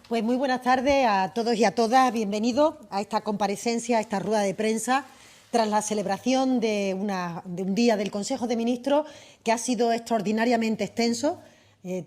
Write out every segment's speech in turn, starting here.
Pues muy buenas tardes a todos y a todas. Bienvenidos a esta comparecencia, a esta rueda de prensa, tras la celebración de un día del Consejo de Ministros que ha sido extraordinariamente extenso.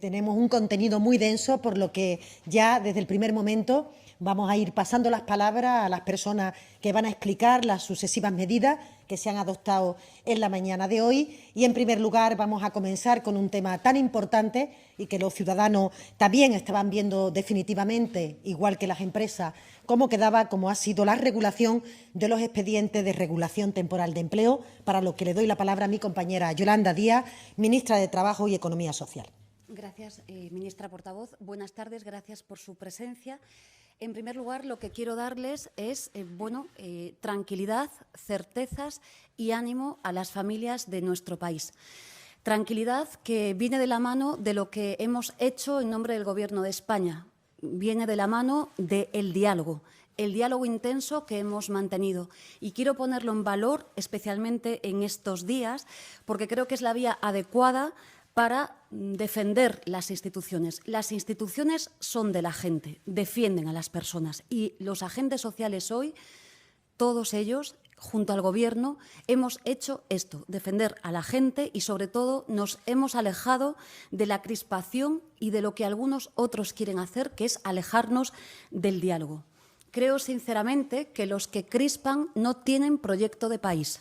Tenemos un contenido muy denso, por lo que ya desde el primer momento vamos a ir pasando las palabras a las personas que van a explicar las sucesivas medidas que se han adoptado en la mañana de hoy. Y, en primer lugar, vamos a comenzar con un tema tan importante y que los ciudadanos también estaban viendo definitivamente, igual que las empresas, cómo quedaba, como ha sido la regulación de los expedientes de regulación temporal de empleo, para lo que le doy la palabra a mi compañera Yolanda Díaz, ministra de Trabajo y Economía Social. Gracias, ministra portavoz. Buenas tardes, gracias por su presencia. En primer lugar, lo que quiero darles es tranquilidad, certezas y ánimo a las familias de nuestro país. Tranquilidad que viene de la mano de lo que hemos hecho en nombre del Gobierno de España. Viene de la mano del diálogo, el diálogo intenso que hemos mantenido. Y quiero ponerlo en valor, especialmente en estos días, porque creo que es la vía adecuada para defender las instituciones. Las instituciones son de la gente, defienden a las personas y los agentes sociales hoy, todos ellos, junto al Gobierno, hemos hecho esto, defender a la gente y, sobre todo, nos hemos alejado de la crispación y de lo que algunos otros quieren hacer, que es alejarnos del diálogo. Creo, sinceramente, que los que crispan no tienen proyecto de país.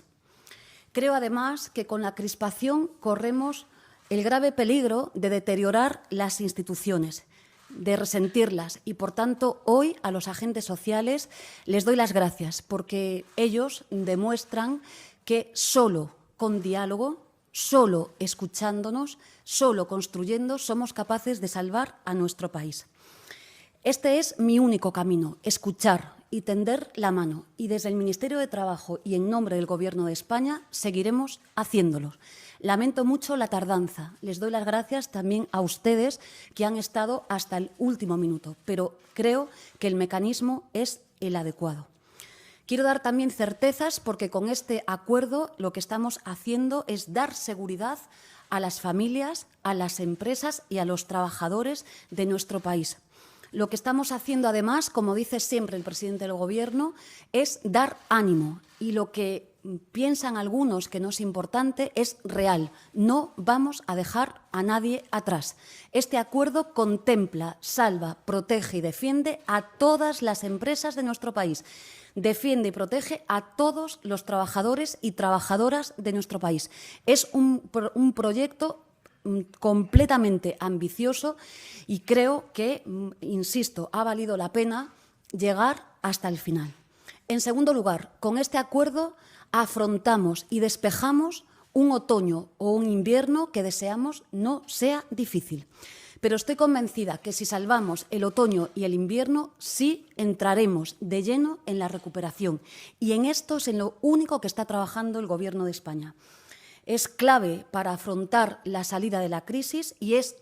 Creo, además, que con la crispación corremos el grave peligro de deteriorar las instituciones, de resentirlas y, por tanto, hoy a los agentes sociales les doy las gracias porque ellos demuestran que solo con diálogo, solo escuchándonos, solo construyendo somos capaces de salvar a nuestro país. Este es mi único camino, escuchar y tender la mano. Y desde el Ministerio de Trabajo y en nombre del Gobierno de España seguiremos haciéndolo. Lamento mucho la tardanza. Les doy las gracias también a ustedes que han estado hasta el último minuto, pero creo que el mecanismo es el adecuado. Quiero dar también certezas porque con este acuerdo lo que estamos haciendo es dar seguridad a las familias, a las empresas y a los trabajadores de nuestro país. Lo que estamos haciendo, además, como dice siempre el presidente del Gobierno, es dar ánimo. Y lo que piensan algunos que no es importante es real. No vamos a dejar a nadie atrás. Este acuerdo contempla, salva, protege y defiende a todas las empresas de nuestro país. Defiende y protege a todos los trabajadores y trabajadoras de nuestro país. Es un proyecto completamente ambicioso y creo que, insisto, ha valido la pena llegar hasta el final. En segundo lugar, con este acuerdo afrontamos y despejamos un otoño o un invierno que deseamos no sea difícil. Pero estoy convencida que si salvamos el otoño y el invierno, sí entraremos de lleno en la recuperación. Y en esto es en lo único que está trabajando el Gobierno de España. Es clave para afrontar la salida de la crisis y es,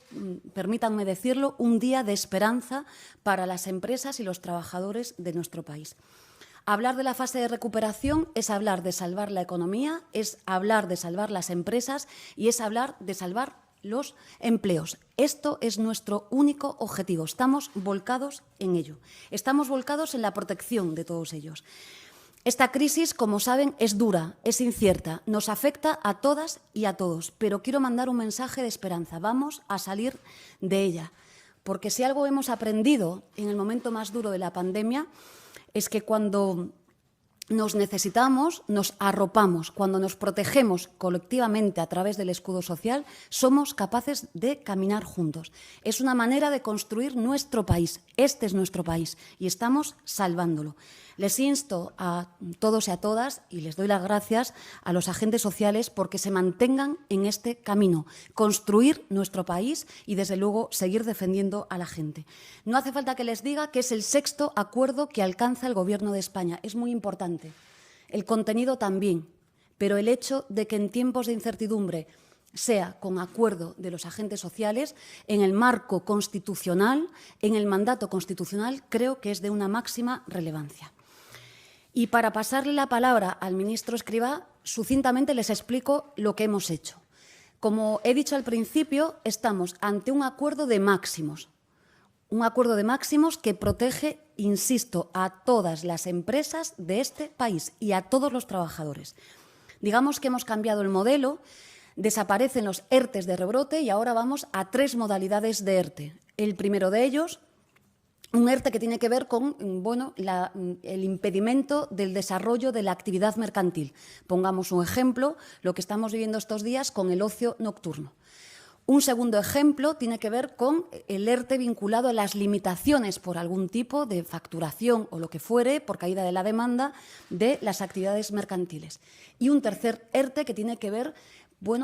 permítanme decirlo, un día de esperanza para las empresas y los trabajadores de nuestro país. Hablar de la fase de recuperación es hablar de salvar la economía, es hablar de salvar las empresas y es hablar de salvar los empleos. Esto es nuestro único objetivo. Estamos volcados en ello. Estamos volcados en la protección de todos ellos. Esta crisis, como saben, es dura, es incierta, nos afecta a todas y a todos, pero quiero mandar un mensaje de esperanza. Vamos a salir de ella, porque si algo hemos aprendido en el momento más duro de la pandemia es que cuando nos necesitamos, nos arropamos. Cuando nos protegemos colectivamente a través del escudo social, somos capaces de caminar juntos. Es una manera de construir nuestro país. Este es nuestro país y estamos salvándolo. Les insto a todos y a todas, y les doy las gracias a los agentes sociales porque se mantengan en este camino, construir nuestro país y, desde luego, seguir defendiendo a la gente. No hace falta que les diga que es el 6º acuerdo que alcanza el Gobierno de España. Es muy importante. El contenido también, pero el hecho de que en tiempos de incertidumbre sea con acuerdo de los agentes sociales, en el marco constitucional, en el mandato constitucional, creo que es de una máxima relevancia. Y para pasarle la palabra al ministro Escrivá, sucintamente les explico lo que hemos hecho. Como he dicho al principio, estamos ante un acuerdo de máximos. Un acuerdo de máximos que protege, insisto, a todas las empresas de este país y a todos los trabajadores. Digamos que hemos cambiado el modelo, desaparecen los ERTEs de rebrote y ahora vamos a 3 modalidades de ERTE. El primero de ellos, un ERTE que tiene que ver con el impedimento del desarrollo de la actividad mercantil. Pongamos un ejemplo, lo que estamos viviendo estos días con el ocio nocturno. Un segundo ejemplo tiene que ver con el ERTE vinculado a las limitaciones por algún tipo de facturación o lo que fuere, por caída de la demanda, de las actividades mercantiles. Y un tercer ERTE que tiene que ver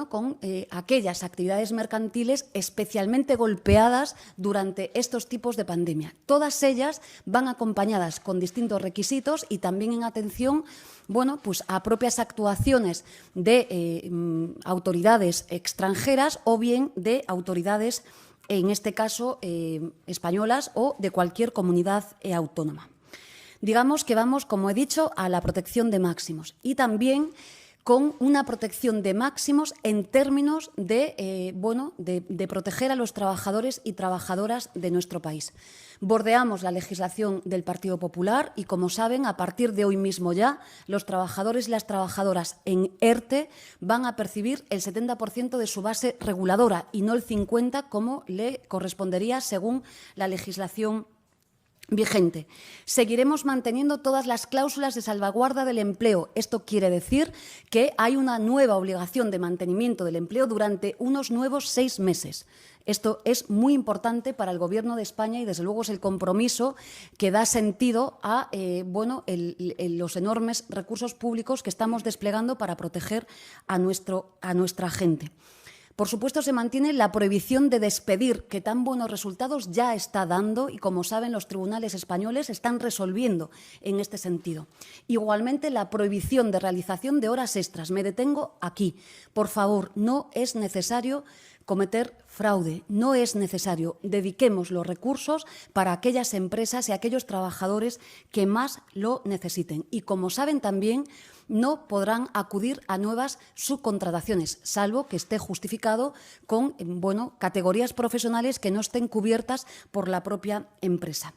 con aquellas actividades mercantiles especialmente golpeadas durante estos tipos de pandemia. Todas ellas van acompañadas con distintos requisitos y también en atención a propias actuaciones de autoridades extranjeras o bien de autoridades, en este caso, españolas o de cualquier comunidad autónoma. Digamos que vamos, como he dicho, a la protección de máximos y también con una protección de máximos en términos de proteger a los trabajadores y trabajadoras de nuestro país. Bordeamos la legislación del Partido Popular y, como saben, a partir de hoy mismo ya, los trabajadores y las trabajadoras en ERTE van a percibir el 70% de su base reguladora y no el 50% como le correspondería según la legislación vigente. Seguiremos manteniendo todas las cláusulas de salvaguarda del empleo. Esto quiere decir que hay una nueva obligación de mantenimiento del empleo durante unos nuevos 6 meses. Esto es muy importante para el Gobierno de España y, desde luego, es el compromiso que da sentido a los enormes recursos públicos que estamos desplegando para proteger a nuestra gente. Por supuesto, se mantiene la prohibición de despedir, que tan buenos resultados ya está dando y, como saben, los tribunales españoles están resolviendo en este sentido. Igualmente, la prohibición de realización de horas extras. Me detengo aquí. Por favor, no es necesario cometer fraude, no es necesario. Dediquemos los recursos para aquellas empresas y aquellos trabajadores que más lo necesiten. Y, como saben también, no podrán acudir a nuevas subcontrataciones, salvo que esté justificado con categorías profesionales que no estén cubiertas por la propia empresa.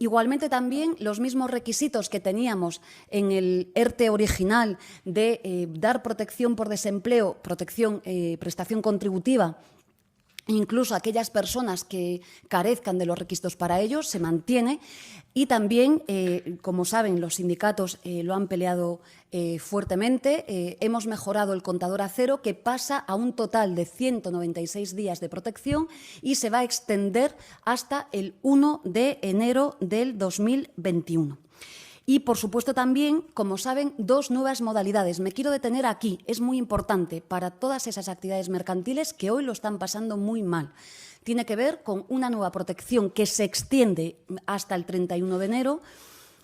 Igualmente también los mismos requisitos que teníamos en el ERTE original de dar protección por desempleo, prestación contributiva, incluso aquellas personas que carezcan de los requisitos para ello, se mantiene. Y también, como saben, los sindicatos lo han peleado fuertemente. Hemos mejorado el contador a cero, que pasa a un total de 196 días de protección y se va a extender hasta el 1 de enero del 2021. Y, por supuesto, también, como saben, 2 nuevas modalidades. Me quiero detener aquí. Es muy importante para todas esas actividades mercantiles que hoy lo están pasando muy mal. Tiene que ver con una nueva protección que se extiende hasta el 31 de enero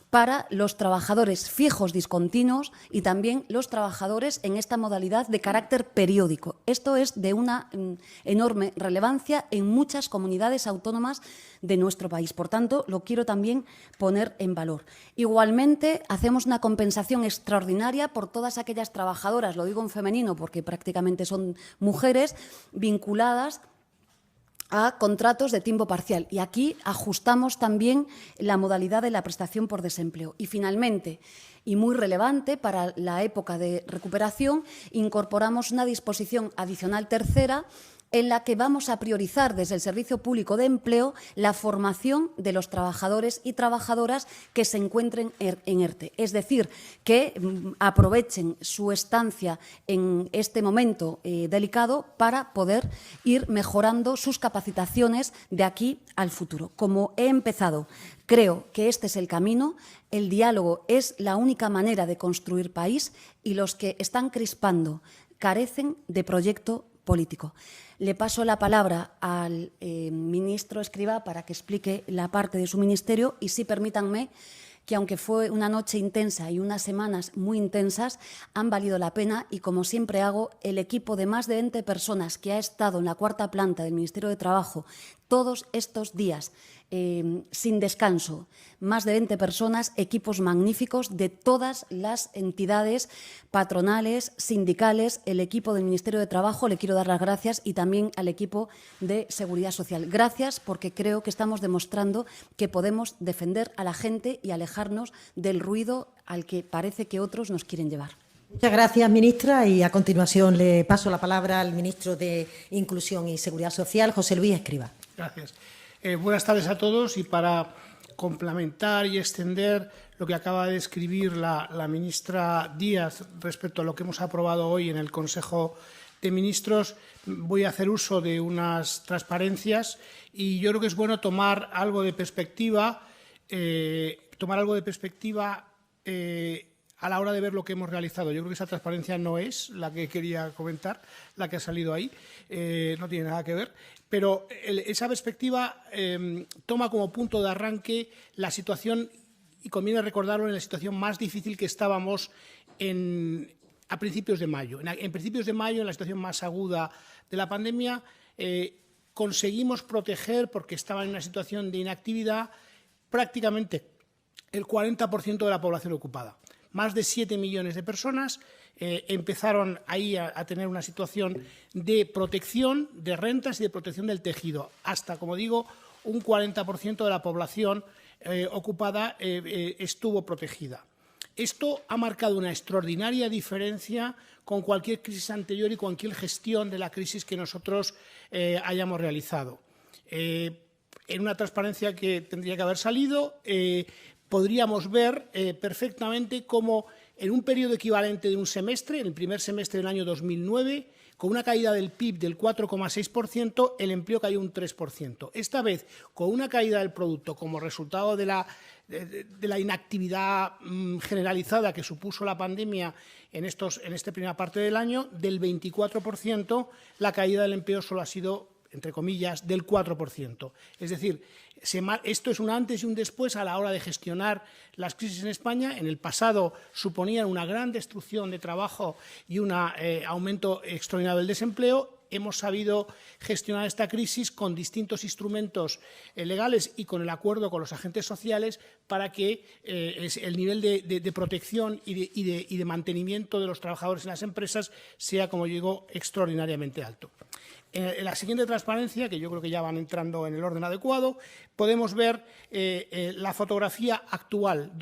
para los trabajadores fijos discontinuos y también los trabajadores en esta modalidad de carácter periódico. Esto es de una enorme relevancia en muchas comunidades autónomas de nuestro país. Por tanto, lo quiero también poner en valor. Igualmente, hacemos una compensación extraordinaria por todas aquellas trabajadoras, lo digo en femenino porque prácticamente son mujeres, vinculadas a contratos de tiempo parcial. Y aquí ajustamos también la modalidad de la prestación por desempleo. Y, finalmente, y muy relevante para la época de recuperación, incorporamos una disposición adicional tercera en la que vamos a priorizar desde el Servicio Público de Empleo la formación de los trabajadores y trabajadoras que se encuentren en ERTE. Es decir, que aprovechen su estancia en este momento delicado para poder ir mejorando sus capacitaciones de aquí al futuro. Como he empezado, creo que este es el camino. El diálogo es la única manera de construir país y los que están crispando carecen de proyecto político. Le paso la palabra al ministro Escrivá para que explique la parte de su ministerio y sí, permítanme que, aunque fue una noche intensa y unas semanas muy intensas, han valido la pena y, como siempre hago, el equipo de más de 20 personas que ha estado en la 4ª planta del Ministerio de Trabajo todos estos días, sin descanso, más de 20 personas, equipos magníficos de todas las entidades patronales, sindicales, el equipo del Ministerio de Trabajo, le quiero dar las gracias, y también al equipo de Seguridad Social. Gracias, porque creo que estamos demostrando que podemos defender a la gente y alejarnos del ruido al que parece que otros nos quieren llevar. Muchas gracias, ministra. Y a continuación le paso la palabra al ministro de Inclusión y Seguridad Social, José Luis Escrivá. Gracias. Buenas tardes a todos, y para complementar y extender lo que acaba de escribir la ministra Díaz respecto a lo que hemos aprobado hoy en el Consejo de Ministros, voy a hacer uso de unas transparencias, y yo creo que es bueno tomar algo de perspectiva, a la hora de ver lo que hemos realizado. Yo creo que esa transparencia no es la que quería comentar, la que ha salido ahí, no tiene nada que ver, pero esa perspectiva toma como punto de arranque la situación, y conviene recordarlo, en la situación más difícil que estábamos a principios de mayo. En principios de mayo, en la situación más aguda de la pandemia, conseguimos proteger, porque estaba en una situación de inactividad, prácticamente el 40% de la población ocupada. Más de 7 millones de personas empezaron ahí a tener una situación de protección de rentas y de protección del tejido. Hasta, como digo, un 40% de la población ocupada estuvo protegida. Esto ha marcado una extraordinaria diferencia con cualquier crisis anterior y cualquier gestión de la crisis que nosotros hayamos realizado. En una transparencia que tendría que haber salido, podríamos ver perfectamente cómo en un periodo equivalente de un semestre, en el primer semestre del año 2009, con una caída del PIB del 4,6%, el empleo cayó un 3%. Esta vez, con una caída del producto como resultado de la inactividad generalizada que supuso la pandemia en esta primera parte del año, del 24%, la caída del empleo solo ha sido, entre comillas, del 4%. Es decir, esto es un antes y un después a la hora de gestionar las crisis en España. En el pasado suponían una gran destrucción de trabajo y un aumento extraordinario del desempleo. Hemos sabido gestionar esta crisis con distintos instrumentos legales y con el acuerdo con los agentes sociales para que el nivel de protección y de mantenimiento de los trabajadores en las empresas sea, como digo, extraordinariamente alto. En la siguiente transparencia, que yo creo que ya van entrando en el orden adecuado, podemos ver la fotografía actual,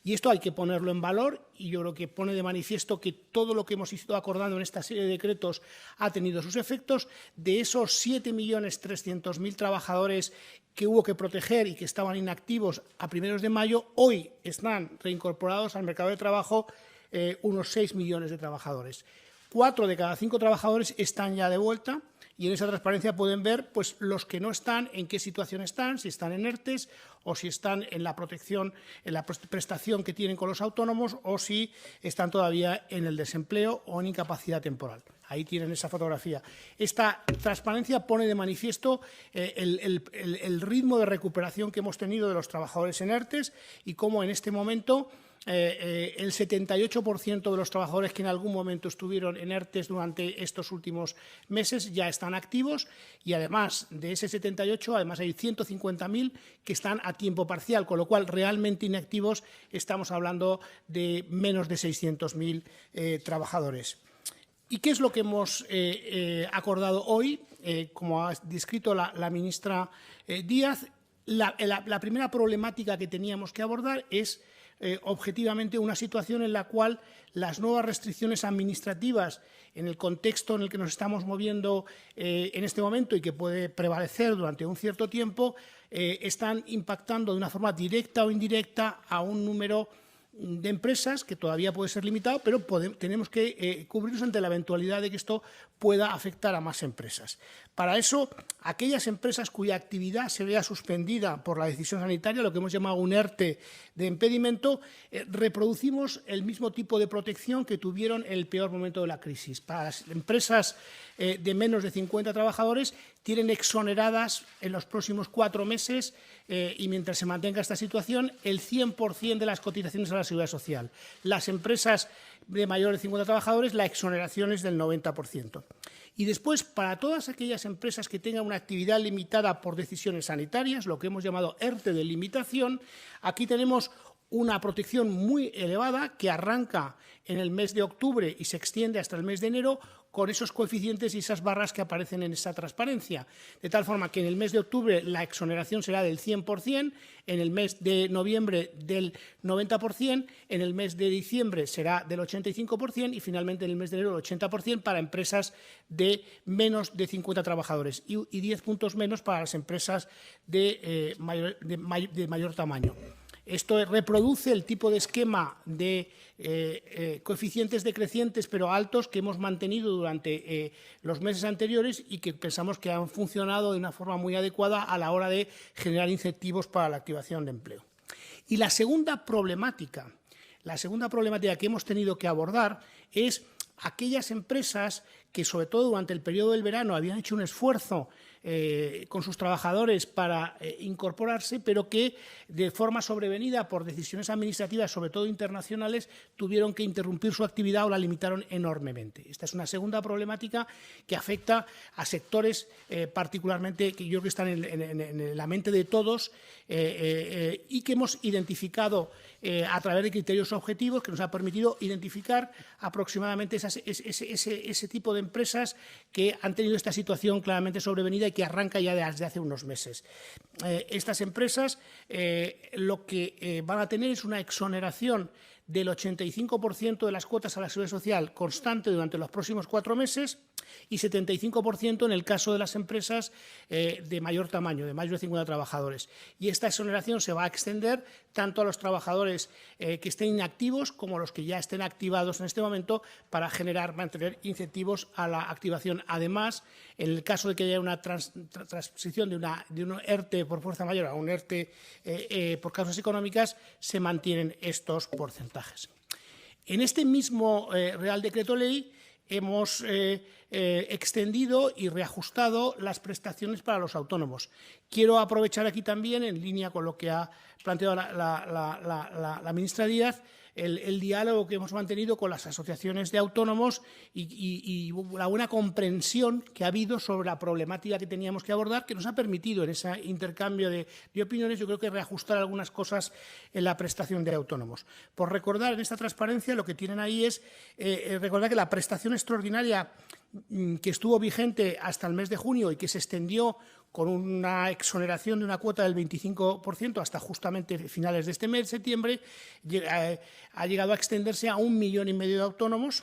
y esto hay que ponerlo en valor, y yo creo que pone de manifiesto que todo lo que hemos ido acordando en esta serie de decretos ha tenido sus efectos. De esos 7.300.000 trabajadores que hubo que proteger y que estaban inactivos a primeros de mayo, hoy están reincorporados al mercado de trabajo unos 6 millones de trabajadores. 4 de cada 5 trabajadores están ya de vuelta, y en esa transparencia pueden ver pues, los que no están, en qué situación están, si están en ERTES o si están en la protección, en la prestación que tienen con los autónomos, o si están todavía en el desempleo o en incapacidad temporal. Ahí tienen esa fotografía. Esta transparencia pone de manifiesto el ritmo de recuperación que hemos tenido de los trabajadores en ERTES, y cómo en este momento el 78% de los trabajadores que en algún momento estuvieron en ERTES durante estos últimos meses ya están activos, y además de ese 78, además hay 150.000 que están a tiempo parcial, con lo cual realmente inactivos estamos hablando de menos de 600.000 trabajadores. ¿Y qué es lo que hemos acordado hoy? Como ha descrito la ministra Díaz, la primera problemática que teníamos que abordar es objetivamente una situación en la cual las nuevas restricciones administrativas, en el contexto en el que nos estamos moviendo en este momento y que puede prevalecer durante un cierto tiempo, están impactando de una forma directa o indirecta a un número de empresas que todavía puede ser limitado, pero tenemos que cubrirnos ante la eventualidad de que esto pueda afectar a más empresas. Para eso, aquellas empresas cuya actividad se vea suspendida por la decisión sanitaria, lo que hemos llamado un ERTE de impedimento, reproducimos el mismo tipo de protección que tuvieron en el peor momento de la crisis. Para las empresas de menos de 50 trabajadores tienen exoneradas en los próximos 4 meses y mientras se mantenga esta situación el 100% de las cotizaciones a la Seguridad Social. Las empresas de mayor de 50 trabajadores, la exoneración es del 90%. Y después, para todas aquellas empresas que tengan una actividad limitada por decisiones sanitarias, lo que hemos llamado ERTE de limitación, aquí tenemos una protección muy elevada que arranca en el mes de octubre y se extiende hasta el mes de enero con esos coeficientes y esas barras que aparecen en esta transparencia. De tal forma que en el mes de octubre la exoneración será del 100%, en el mes de noviembre del 90%, en el mes de diciembre será del 85% y finalmente en el mes de enero del 80% para empresas de menos de 50 trabajadores y 10 puntos menos para las empresas de mayor tamaño. Esto reproduce el tipo de esquema de coeficientes decrecientes pero altos que hemos mantenido durante los meses anteriores y que pensamos que han funcionado de una forma muy adecuada a la hora de generar incentivos para la activación de empleo. Y la segunda problemática que hemos tenido que abordar es aquellas empresas que, sobre todo durante el periodo del verano, habían hecho un esfuerzo con sus trabajadores para incorporarse, pero que de forma sobrevenida por decisiones administrativas, sobre todo internacionales, tuvieron que interrumpir su actividad o la limitaron enormemente. Esta es una segunda problemática que afecta a sectores particularmente que yo creo que están en la mente de todos y que hemos identificado a través de criterios objetivos que nos ha permitido identificar aproximadamente ese tipo de empresas que han tenido esta situación claramente sobrevenida y que arranca ya desde hace unos meses. Estas empresas lo que van a tener es una exoneración del 85% de las cuotas a la Seguridad Social constante durante los próximos 4 meses y 75% en el caso de las empresas de mayor tamaño, de más de 50 trabajadores. Y esta exoneración se va a extender tanto a los trabajadores que estén inactivos como a los que ya estén activados en este momento para mantener incentivos a la activación. Además, en el caso de que haya una transición de un ERTE por fuerza mayor a un ERTE por causas económicas, se mantienen estos porcentajes. En este mismo Real Decreto Ley hemos extendido y reajustado las prestaciones para los autónomos. Quiero aprovechar aquí también, en línea con lo que ha planteado la ministra Díaz, el diálogo que hemos mantenido con las asociaciones de autónomos y la buena comprensión que ha habido sobre la problemática que teníamos que abordar, que nos ha permitido en ese intercambio de opiniones, yo creo que reajustar algunas cosas en la prestación de autónomos. Por recordar, en esta transparencia lo que tienen ahí es recordar que la prestación extraordinaria que estuvo vigente hasta el mes de junio y que se extendió con una exoneración de una cuota del 25% hasta justamente finales de este mes, septiembre, ha llegado a extenderse a 1,5 millones de autónomos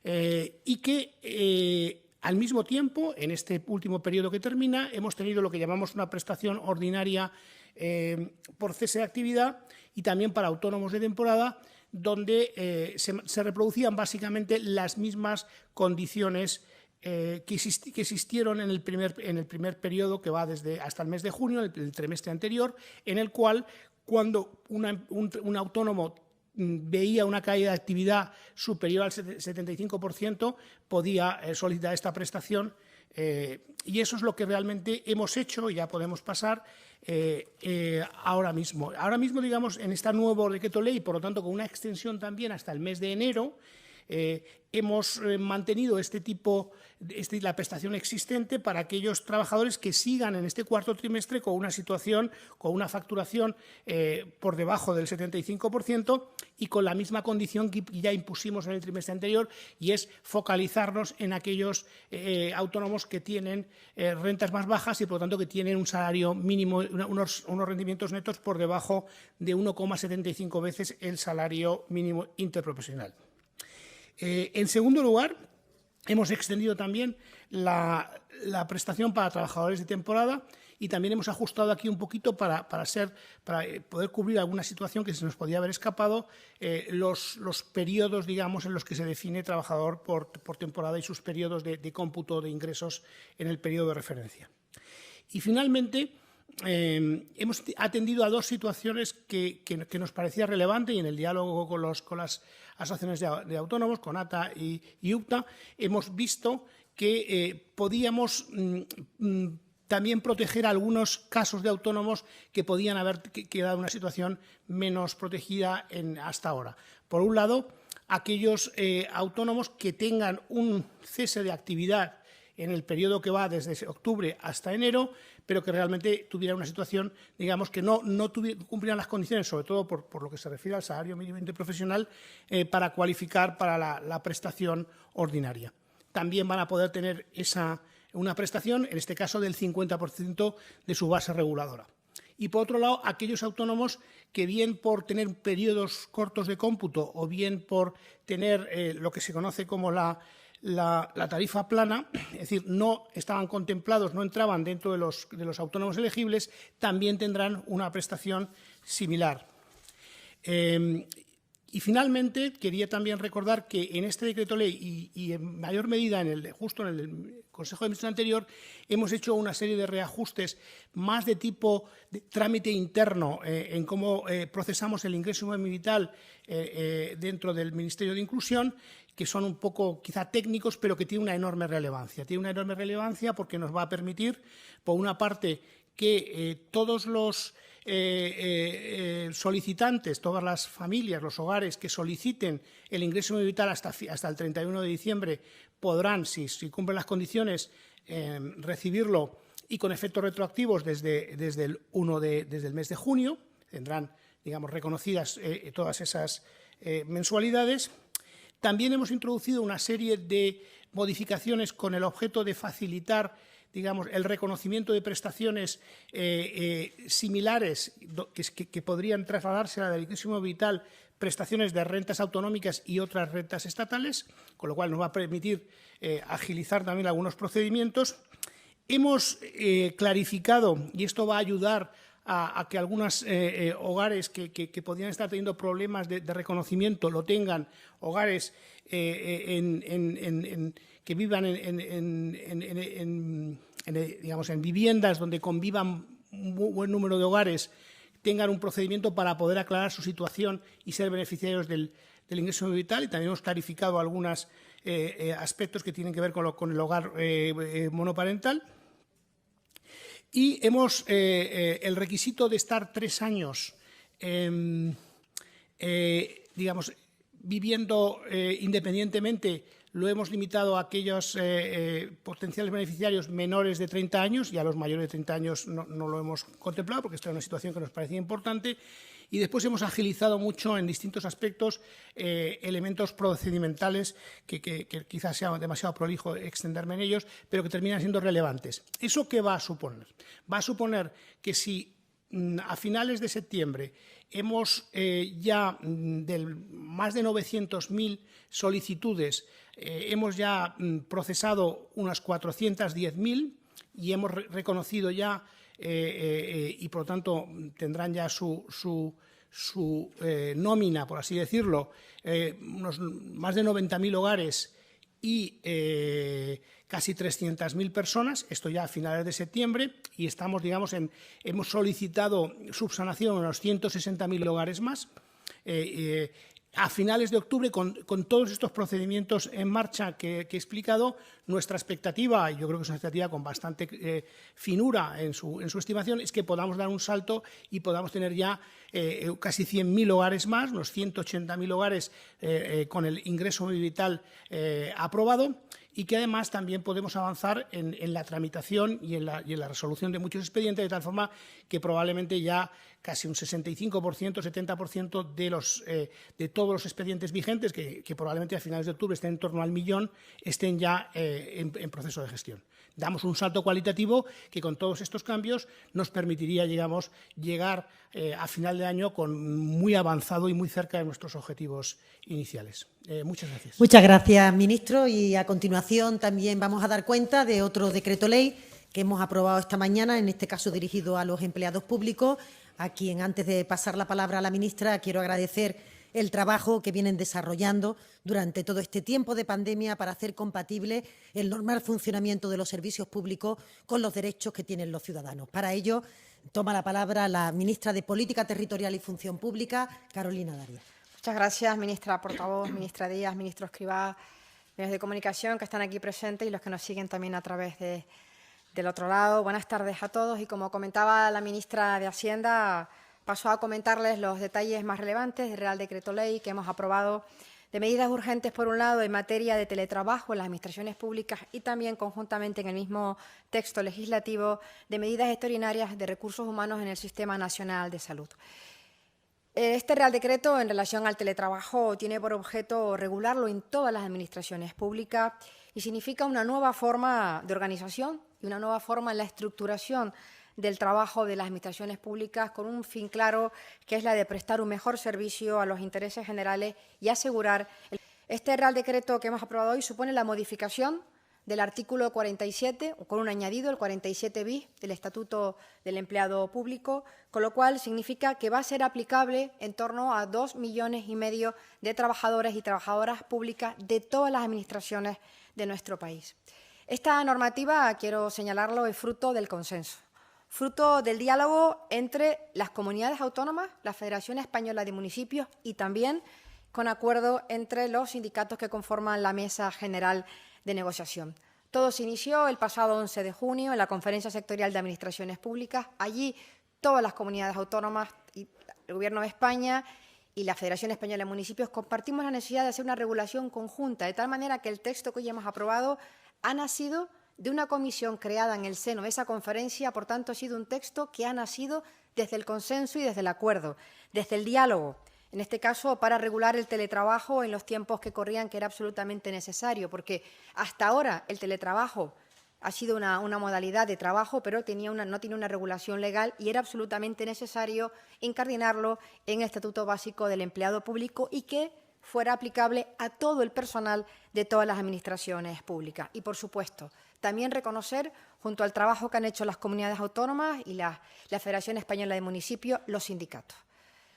y que al mismo tiempo, en este último periodo que termina, hemos tenido lo que llamamos una prestación ordinaria por cese de actividad y también para autónomos de temporada, donde se reproducían básicamente las mismas condiciones que existieron en el primer periodo que va desde hasta el mes de junio, el trimestre anterior, en el cual cuando un autónomo veía una caída de actividad superior al 75%, podía solicitar esta prestación y eso es lo que realmente hemos hecho y ya podemos pasar ahora mismo. Ahora mismo, digamos, en este nuevo decreto ley, por lo tanto, con una extensión también hasta el mes de enero, hemos mantenido la prestación existente para aquellos trabajadores que sigan en este cuarto trimestre con una situación, con una facturación por debajo del 75% y con la misma condición que ya impusimos en el trimestre anterior, y es focalizarnos en aquellos autónomos que tienen rentas más bajas y, por lo tanto, que tienen un salario mínimo, unos rendimientos netos por debajo de 1,75 veces el salario mínimo interprofesional. En segundo lugar, hemos extendido también la prestación para trabajadores de temporada y también hemos ajustado aquí un poquito para poder cubrir alguna situación que se nos podía haber escapado, los periodos, digamos, en los que se define trabajador por temporada y sus periodos de cómputo de ingresos en el periodo de referencia. Y finalmente, hemos atendido a dos situaciones que nos parecía relevante, y en el diálogo con las asociaciones de autónomos, con ATA y UPTA, hemos visto que podíamos también proteger a algunos casos de autónomos que podían haber quedado en una situación menos protegida hasta ahora. Por un lado, aquellos autónomos que tengan un cese de actividad en el periodo que va desde octubre hasta enero, pero que realmente tuvieran una situación, digamos, que no cumplieran las condiciones, sobre todo por lo que se refiere al salario mínimo interprofesional, para cualificar para la prestación ordinaria. También van a poder tener una prestación, en este caso del 50% de su base reguladora. Y, por otro lado, aquellos autónomos que, bien por tener periodos cortos de cómputo o bien por tener lo que se conoce como la tarifa plana, es decir, no estaban contemplados, no entraban dentro de los autónomos elegibles, también tendrán una prestación similar. Y, finalmente, quería también recordar que en este decreto ley y en mayor medida justo en el Consejo de Ministros anterior, hemos hecho una serie de reajustes más de tipo de trámite interno en cómo procesamos el ingreso mínimo vital dentro del Ministerio de Inclusión, que son un poco quizá técnicos, pero que tienen una enorme relevancia. Tiene una enorme relevancia porque nos va a permitir, por una parte, que todos los solicitantes, todas las familias, los hogares que soliciten el ingreso mínimo vital hasta el 31 de diciembre podrán, si cumplen las condiciones, recibirlo y con efectos retroactivos desde el mes de junio. Tendrán, digamos, reconocidas todas esas mensualidades. También hemos introducido una serie de modificaciones con el objeto de facilitar, digamos, el reconocimiento de prestaciones similares que podrían trasladarse a la del ingreso mínimo vital, prestaciones de rentas autonómicas y otras rentas estatales, con lo cual nos va a permitir agilizar también algunos procedimientos. Hemos clarificado, y esto va a ayudar a que algunos hogares que podrían estar teniendo problemas de reconocimiento lo tengan, hogares que vivan en viviendas donde convivan un buen número de hogares, tengan un procedimiento para poder aclarar su situación y ser beneficiarios del ingreso mínimo vital. Y también hemos clarificado algunos aspectos que tienen que ver con el hogar monoparental. Y hemos el requisito de estar 3 años, digamos, viviendo independientemente, lo hemos limitado a aquellos potenciales beneficiarios menores de 30 años, y a los mayores de 30 años no lo hemos contemplado porque esta es una situación que nos parecía importante. Y después hemos agilizado mucho en distintos aspectos elementos procedimentales que quizás sea demasiado prolijo extenderme en ellos, pero que terminan siendo relevantes. ¿Eso qué va a suponer? Va a suponer que si a finales de septiembre hemos ya más de 900.000 solicitudes, hemos ya procesado unas 410.000 y hemos reconocido ya y por lo tanto tendrán ya su nómina, por así decirlo, unos más de 90.000 hogares y casi 300.000 personas, esto ya a finales de septiembre, y estamos, digamos, hemos solicitado subsanación a unos 160.000 hogares más. A finales de octubre, con todos estos procedimientos en marcha que he explicado, nuestra expectativa, y yo creo que es una expectativa con bastante finura en su estimación, es que podamos dar un salto y podamos tener ya casi 100.000 hogares más, unos 180.000 hogares con el ingreso mínimo vital aprobado, y que además también podemos avanzar en la tramitación y en la resolución de muchos expedientes, de tal forma que probablemente ya casi un 65%, 70% de todos los expedientes vigentes, que probablemente a finales de octubre estén en torno al 1.000.000, estén ya en proceso de gestión. Damos un salto cualitativo que con todos estos cambios nos permitiría, digamos, llegar a final de año muy avanzado y muy cerca de nuestros objetivos iniciales. Muchas gracias. Muchas gracias, ministro. Y a continuación también vamos a dar cuenta de otro decreto ley que hemos aprobado esta mañana, en este caso dirigido a los empleados públicos, a quien, antes de pasar la palabra a la ministra, quiero agradecer el trabajo que vienen desarrollando durante todo este tiempo de pandemia para hacer compatible el normal funcionamiento de los servicios públicos con los derechos que tienen los ciudadanos. Para ello, Toma la palabra la ministra de Política Territorial y Función Pública, Carolina Darias. Muchas gracias, ministra portavoz, ministra Díaz, ministro Escrivá, medios de comunicación que están aquí presentes y los que nos siguen también a través del otro lado. Buenas tardes a todos y como comentaba la ministra de Hacienda, paso a comentarles los detalles más relevantes del Real Decreto Ley que hemos aprobado de medidas urgentes, por un lado, en materia de teletrabajo en las administraciones públicas y también conjuntamente en el mismo texto legislativo de medidas extraordinarias de recursos humanos en el Sistema Nacional de Salud. Este Real Decreto, en relación al teletrabajo, tiene por objeto regularlo en todas las administraciones públicas y significa una nueva forma de organización y una nueva forma en la estructuración del trabajo de las administraciones públicas con un fin claro, que es la de prestar un mejor servicio a los intereses generales y asegurar. Este Real Decreto que hemos aprobado hoy supone la modificación del artículo 47, con un añadido, el 47 bis del Estatuto del Empleado Público, con lo cual significa que va a ser aplicable en torno a 2,5 millones de trabajadores y trabajadoras públicas de todas las administraciones de nuestro país. Esta normativa, quiero señalarlo, es fruto del consenso, fruto del diálogo entre las comunidades autónomas, la Federación Española de Municipios y también con acuerdo entre los sindicatos que conforman la Mesa General de Negociación. Todo se inició el pasado 11 de junio en la Conferencia Sectorial de Administraciones Públicas. Allí todas las comunidades autónomas, y el Gobierno de España y la Federación Española de Municipios compartimos la necesidad de hacer una regulación conjunta, de tal manera que el texto que hoy hemos aprobado ha nacido de una comisión creada en el seno de esa conferencia, por tanto, ha sido un texto que ha nacido desde el consenso y desde el acuerdo, desde el diálogo, en este caso para regular el teletrabajo en los tiempos que corrían, que era absolutamente necesario, porque hasta ahora el teletrabajo ha sido una modalidad de trabajo, pero no tiene una regulación legal y era absolutamente necesario incardinarlo en el Estatuto Básico del Empleado Público y que fuera aplicable a todo el personal de todas las administraciones públicas. Y, por supuesto, también reconocer, junto al trabajo que han hecho las comunidades autónomas y la Federación Española de Municipios, los sindicatos.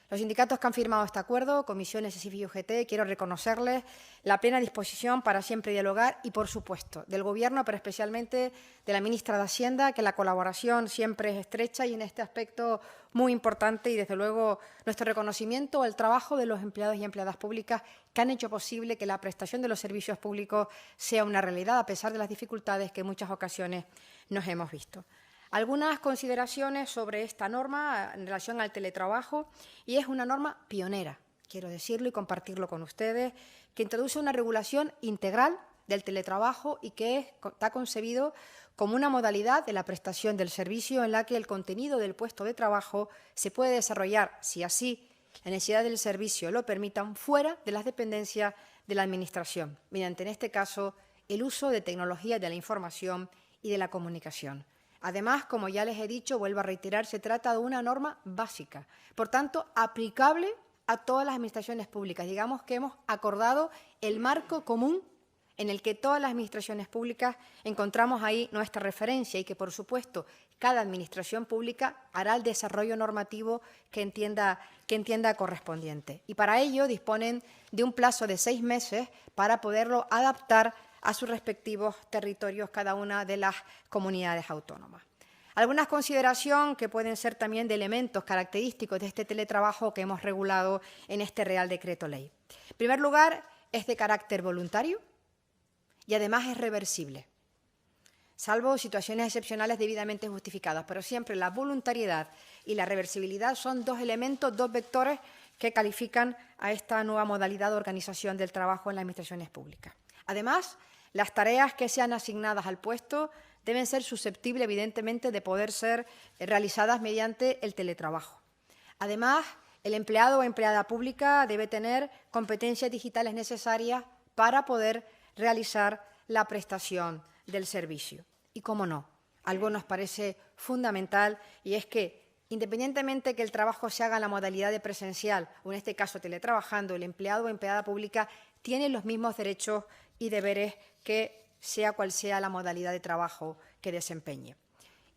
Los sindicatos que han firmado este acuerdo, comisiones, SESIF y UGT, quiero reconocerles la plena disposición para siempre dialogar y, por supuesto, del Gobierno, pero especialmente de la ministra de Hacienda, que la colaboración siempre es estrecha y en este aspecto muy importante y, desde luego, nuestro reconocimiento al trabajo de los empleados y empleadas públicas que han hecho posible que la prestación de los servicios públicos sea una realidad, a pesar de las dificultades que en muchas ocasiones nos hemos visto. Algunas consideraciones sobre esta norma en relación al teletrabajo, y es una norma pionera, quiero decirlo y compartirlo con ustedes, que introduce una regulación integral del teletrabajo y que está concebido como una modalidad de la prestación del servicio en la que el contenido del puesto de trabajo se puede desarrollar, si así la necesidad del servicio lo permitan, fuera de las dependencias de la Administración, mediante, en este caso, el uso de tecnologías de la información y de la comunicación. Además, como ya les he dicho, vuelvo a reiterar, se trata de una norma básica, por tanto, aplicable a todas las administraciones públicas. Digamos que hemos acordado el marco común en el que todas las administraciones públicas encontramos ahí nuestra referencia y que, por supuesto, cada administración pública hará el desarrollo normativo que entienda correspondiente. Y para ello disponen de un plazo de 6 meses para poderlo adaptar a sus respectivos territorios cada una de las comunidades autónomas. Algunas consideraciones que pueden ser también de elementos característicos de este teletrabajo que hemos regulado en este Real Decreto Ley. En primer lugar, es de carácter voluntario y además es reversible, salvo situaciones excepcionales debidamente justificadas, pero siempre la voluntariedad y la reversibilidad son dos elementos, dos vectores que califican a esta nueva modalidad de organización del trabajo en las administraciones públicas. Además, las tareas que sean asignadas al puesto deben ser susceptibles, evidentemente, de poder ser realizadas mediante el teletrabajo. Además, el empleado o empleada pública debe tener competencias digitales necesarias para poder realizar la prestación del servicio. Y, cómo no, algo nos parece fundamental y es que, independientemente que el trabajo se haga en la modalidad de presencial o, en este caso, teletrabajando, el empleado o empleada pública tiene los mismos derechos y deberes que sea cual sea la modalidad de trabajo que desempeñe.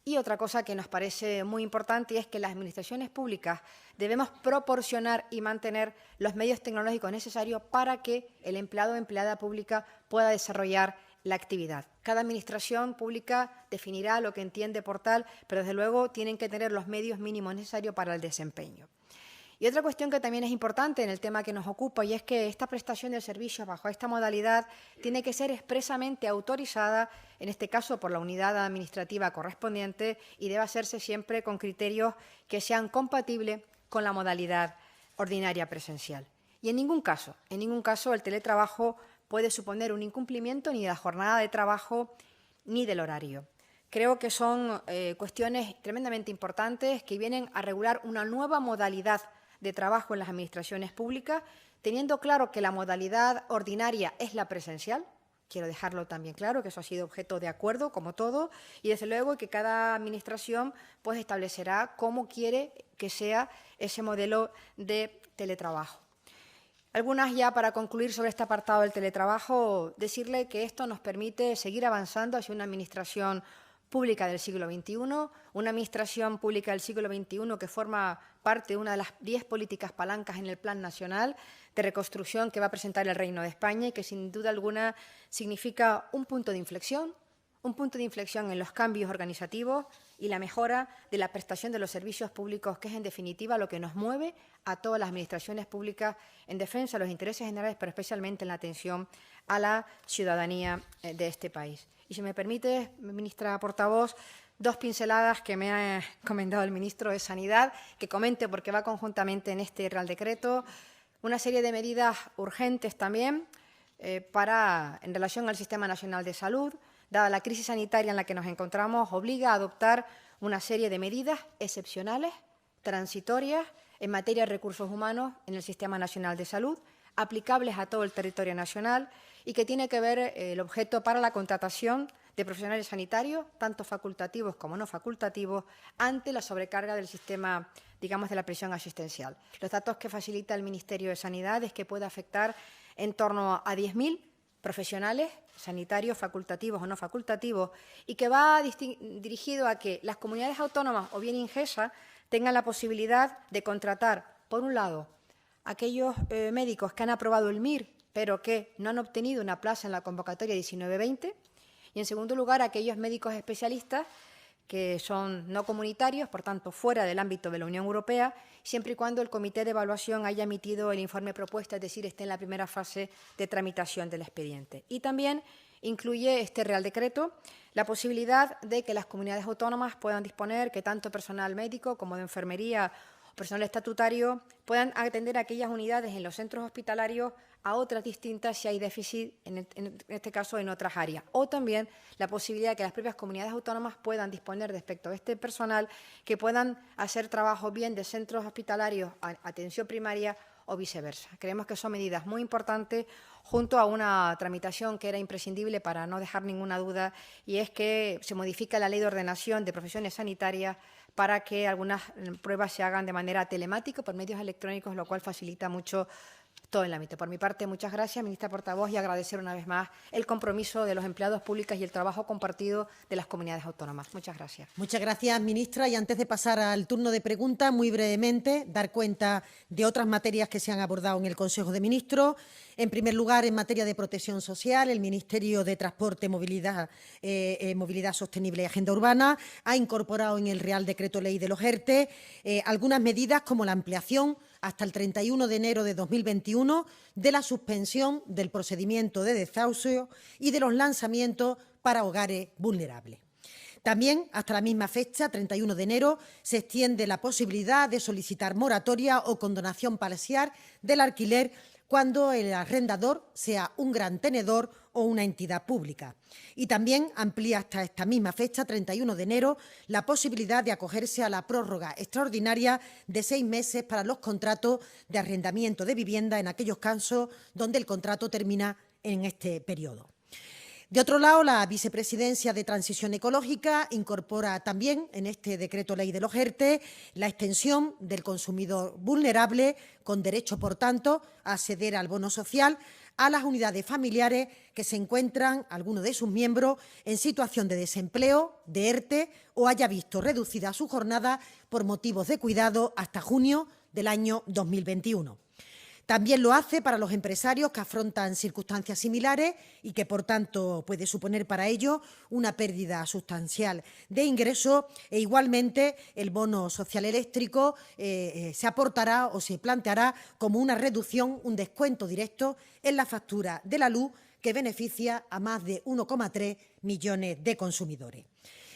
Y otra cosa que nos parece muy importante es que las administraciones públicas debemos proporcionar y mantener los medios tecnológicos necesarios para que el empleado o empleada pública pueda desarrollar la actividad. Cada administración pública definirá lo que entiende por tal, pero desde luego tienen que tener los medios mínimos necesarios para el desempeño. Y otra cuestión que también es importante en el tema que nos ocupa, y es que esta prestación de servicios bajo esta modalidad tiene que ser expresamente autorizada, en este caso por la unidad administrativa correspondiente, y debe hacerse siempre con criterios que sean compatibles con la modalidad ordinaria presencial. Y en ningún caso el teletrabajo puede suponer un incumplimiento ni de la jornada de trabajo ni del horario. Creo que son cuestiones tremendamente importantes que vienen a regular una nueva modalidad de trabajo en las administraciones públicas, teniendo claro que la modalidad ordinaria es la presencial. Quiero dejarlo también claro, que eso ha sido objeto de acuerdo, como todo, y desde luego que cada administración pues establecerá cómo quiere que sea ese modelo de teletrabajo. Algunas ya para concluir sobre este apartado del teletrabajo, decirle que esto nos permite seguir avanzando hacia una administración pública del siglo XXI, una administración pública del siglo XXI que forma parte de una de las 10 políticas palancas en el Plan Nacional de Reconstrucción que va a presentar el Reino de España y que sin duda alguna significa un punto de inflexión en los cambios organizativos y la mejora de la prestación de los servicios públicos, que es en definitiva lo que nos mueve a todas las administraciones públicas en defensa de los intereses generales, pero especialmente en la atención a la ciudadanía de este país. Y si me permite, ministra portavoz, 2 pinceladas que me ha encomendado el ministro de Sanidad, que comente porque va conjuntamente en este Real Decreto, una serie de medidas urgentes también en relación al Sistema Nacional de Salud. Dada la crisis sanitaria en la que nos encontramos, obliga a adoptar una serie de medidas excepcionales, transitorias, en materia de recursos humanos en el Sistema Nacional de Salud, aplicables a todo el territorio nacional y que tiene que ver el objeto para la contratación de profesionales sanitarios, tanto facultativos como no facultativos, ante la sobrecarga del sistema, digamos, de la presión asistencial. Los datos que facilita el Ministerio de Sanidad es que puede afectar en torno a 10.000 profesionales sanitarios, facultativos o no facultativos, y que va dirigido a que las comunidades autónomas o bien Ingesa tengan la posibilidad de contratar, por un lado, aquellos médicos que han aprobado el MIR, pero que no han obtenido una plaza en la convocatoria 19-20, y en segundo lugar, aquellos médicos especialistas que son no comunitarios, por tanto, fuera del ámbito de la Unión Europea, siempre y cuando el Comité de Evaluación haya emitido el informe propuesta, es decir, esté en la primera fase de tramitación del expediente. Y también incluye este Real Decreto la posibilidad de que las comunidades autónomas puedan disponer que tanto personal médico como de enfermería o personal estatutario puedan atender a aquellas unidades en los centros hospitalarios a otras distintas si hay déficit, en este caso, en otras áreas. O también la posibilidad de que las propias comunidades autónomas puedan disponer respecto a este personal que puedan hacer trabajo bien de centros hospitalarios a atención primaria o viceversa. Creemos que son medidas muy importantes junto a una tramitación que era imprescindible para no dejar ninguna duda, y es que se modifica la Ley de Ordenación de Profesiones Sanitarias para que algunas pruebas se hagan de manera telemática por medios electrónicos, lo cual facilita mucho todo el ámbito. Por mi parte, muchas gracias, ministra portavoz, y agradecer una vez más el compromiso de los empleados públicos y el trabajo compartido de las comunidades autónomas. Muchas gracias. Muchas gracias, ministra. Y antes de pasar al turno de preguntas, muy brevemente, dar cuenta de otras materias que se han abordado en el Consejo de Ministros. En primer lugar, en materia de protección social, el Ministerio de Transporte, Movilidad Sostenible y Agenda Urbana ha incorporado en el Real Decreto Ley de los ERTE algunas medidas como la ampliación hasta el 31 de enero de 2021 de la suspensión del procedimiento de desahucio y de los lanzamientos para hogares vulnerables. También, hasta la misma fecha, 31 de enero, se extiende la posibilidad de solicitar moratoria o condonación parcial del alquiler cuando el arrendador sea un gran tenedor o una entidad pública. Y también amplía hasta esta misma fecha, 31 de enero, la posibilidad de acogerse a la prórroga extraordinaria de 6 meses para los contratos de arrendamiento de vivienda en aquellos casos donde el contrato termina en este periodo. De otro lado, la Vicepresidencia de Transición Ecológica incorpora también en este Decreto Ley de los ERTE la extensión del consumidor vulnerable con derecho, por tanto, a acceder al bono social a las unidades familiares que se encuentran, algunos de sus miembros, en situación de desempleo, de ERTE o haya visto reducida su jornada por motivos de cuidado hasta junio del año 2021. También lo hace para los empresarios que afrontan circunstancias similares y que, por tanto, puede suponer para ellos una pérdida sustancial de ingresos, e igualmente el bono social eléctrico se aportará o se planteará como una reducción, un descuento directo en la factura de la luz que beneficia a más de 1,3 millones de consumidores.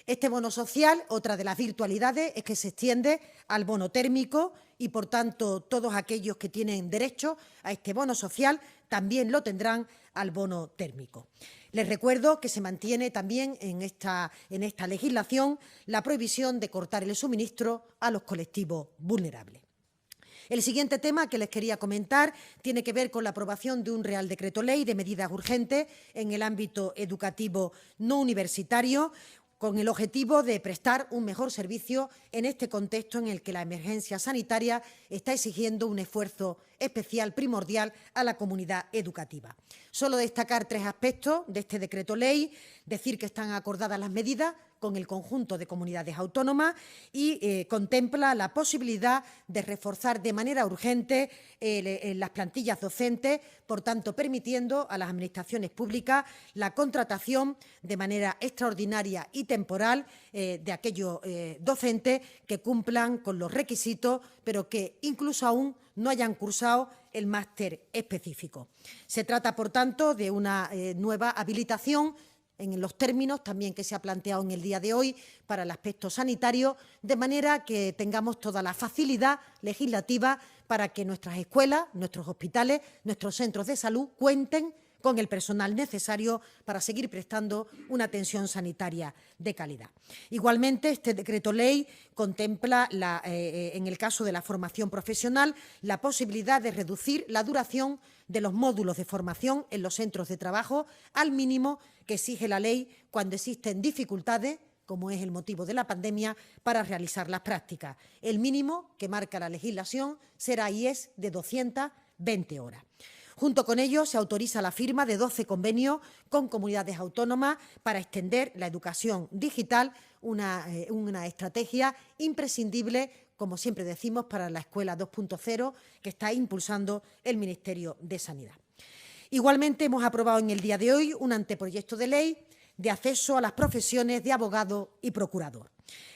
Este bono social, otra de las virtualidades, es que se extiende al bono térmico y, por tanto, todos aquellos que tienen derecho a este bono social también lo tendrán al bono térmico. Les recuerdo que se mantiene también en esta legislación la prohibición de cortar el suministro a los colectivos vulnerables. El siguiente tema que les quería comentar tiene que ver con la aprobación de un Real Decreto Ley de medidas urgentes en el ámbito educativo no universitario, con el objetivo de prestar un mejor servicio en este contexto en el que la emergencia sanitaria está exigiendo un esfuerzo especial, primordial, a la comunidad educativa. Solo destacar 3 aspectos de este decreto ley: decir que están acordadas las medidas con el conjunto de comunidades autónomas y contempla la posibilidad de reforzar de manera urgente las plantillas docentes, por tanto, permitiendo a las administraciones públicas la contratación de manera extraordinaria y temporal de aquellos docentes que cumplan con los requisitos, pero que incluso aún no hayan cursado el máster específico. Se trata, por tanto, de una nueva habilitación en los términos también que se ha planteado en el día de hoy para el aspecto sanitario, de manera que tengamos toda la facilidad legislativa para que nuestras escuelas, nuestros hospitales, nuestros centros de salud cuenten con el personal necesario para seguir prestando una atención sanitaria de calidad. Igualmente, este decreto ley contempla, en el caso de la formación profesional, la posibilidad de reducir la duración de los módulos de formación en los centros de trabajo al mínimo que exige la ley cuando existen dificultades, como es el motivo de la pandemia, para realizar las prácticas. El mínimo que marca la legislación será y es de 220 horas. Junto con ello, se autoriza la firma de 12 convenios con comunidades autónomas para extender la educación digital, una estrategia imprescindible, como siempre decimos, para la Escuela 2.0 que está impulsando el Ministerio de Sanidad. Igualmente, hemos aprobado en el día de hoy un anteproyecto de ley de acceso a las profesiones de abogado y procurador.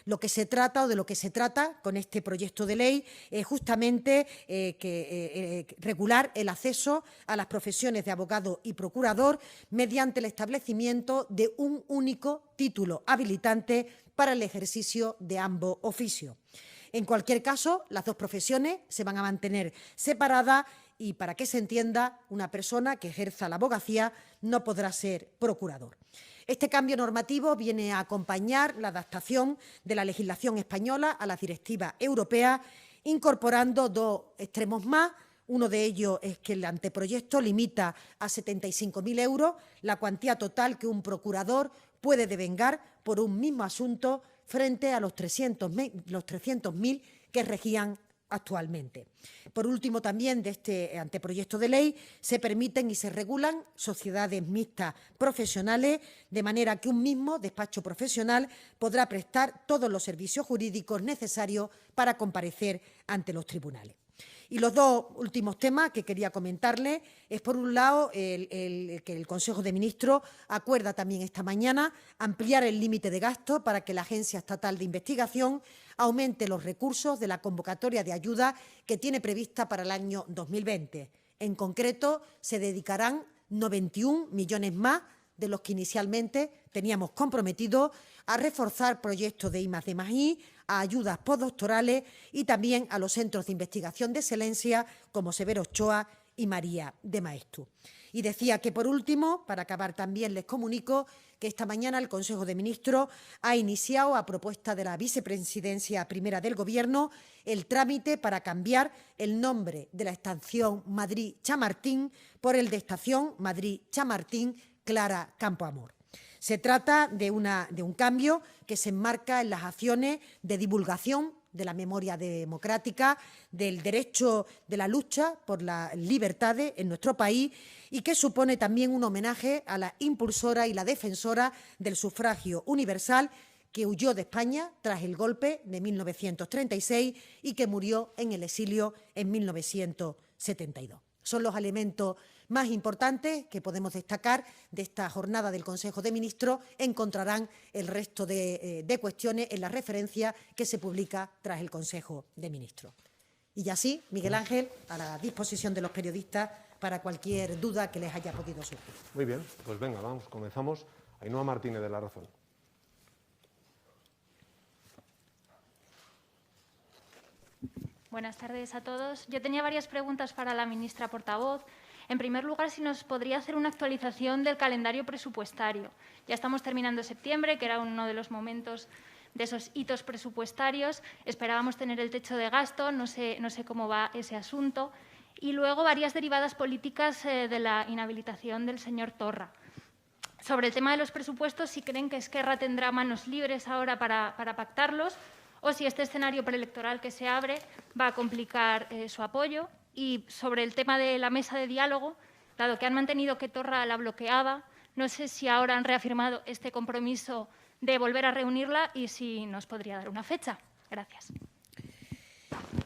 Lo que se trata, o de lo que se trata con este proyecto de ley, es justamente regular el acceso a las profesiones de abogado y procurador mediante el establecimiento de un único título habilitante para el ejercicio de ambos oficios. En cualquier caso, las dos profesiones se van a mantener separadas y, para que se entienda, una persona que ejerza la abogacía no podrá ser procurador. Este cambio normativo viene a acompañar la adaptación de la legislación española a la directiva europea, incorporando 2 extremos más. Uno de ellos es que el anteproyecto limita a 75.000 euros la cuantía total que un procurador puede devengar por un mismo asunto frente a los 300.000 que regían actualmente. Por último, también de este anteproyecto de ley se permiten y se regulan sociedades mixtas profesionales, de manera que un mismo despacho profesional podrá prestar todos los servicios jurídicos necesarios para comparecer ante los tribunales. Y los 2 últimos temas que quería comentarles es, por un lado, que el Consejo de Ministros acuerda también esta mañana ampliar el límite de gasto para que la Agencia Estatal de Investigación aumente los recursos de la convocatoria de ayuda que tiene prevista para el año 2020. En concreto, se dedicarán 91 millones más de los que inicialmente teníamos comprometidos a reforzar proyectos de I+D+I, a ayudas postdoctorales y también a los centros de investigación de excelencia como Severo Ochoa y María de Maeztu. Y decía que, por último, para acabar también les comunico que esta mañana el Consejo de Ministros ha iniciado, a propuesta de la Vicepresidencia Primera del Gobierno, el trámite para cambiar el nombre de la estación Madrid-Chamartín por el de estación Madrid-Chamartín Clara Campoamor. Se trata de un cambio que se enmarca en las acciones de divulgación de la memoria democrática, del derecho de la lucha por las libertades en nuestro país y que supone también un homenaje a la impulsora y la defensora del sufragio universal que huyó de España tras el golpe de 1936 y que murió en el exilio en 1972. Son los elementos más importantes que podemos destacar de esta jornada del Consejo de Ministros. Encontrarán el resto de cuestiones en la referencia que se publica tras el Consejo de Ministros. Y así, Miguel Ángel, a la disposición de los periodistas para cualquier duda que les haya podido surgir. Muy bien, pues venga, vamos, comenzamos. Ainhoa Martínez, de La Razón. Buenas tardes a todos. Yo tenía varias preguntas para la ministra portavoz. En primer lugar, si nos podría hacer una actualización del calendario presupuestario. Ya estamos terminando septiembre, que era uno de los momentos de esos hitos presupuestarios. Esperábamos tener el techo de gasto, no sé cómo va ese asunto. Y luego varias derivadas políticas de la inhabilitación del señor Torra. Sobre el tema de los presupuestos, si creen que Esquerra tendrá manos libres ahora para pactarlos, o si este escenario preelectoral que se abre va a complicar su apoyo. Y sobre el tema de la mesa de diálogo, dado que han mantenido que Torra la bloqueaba, no sé si ahora han reafirmado este compromiso de volver a reunirla y si nos podría dar una fecha. Gracias.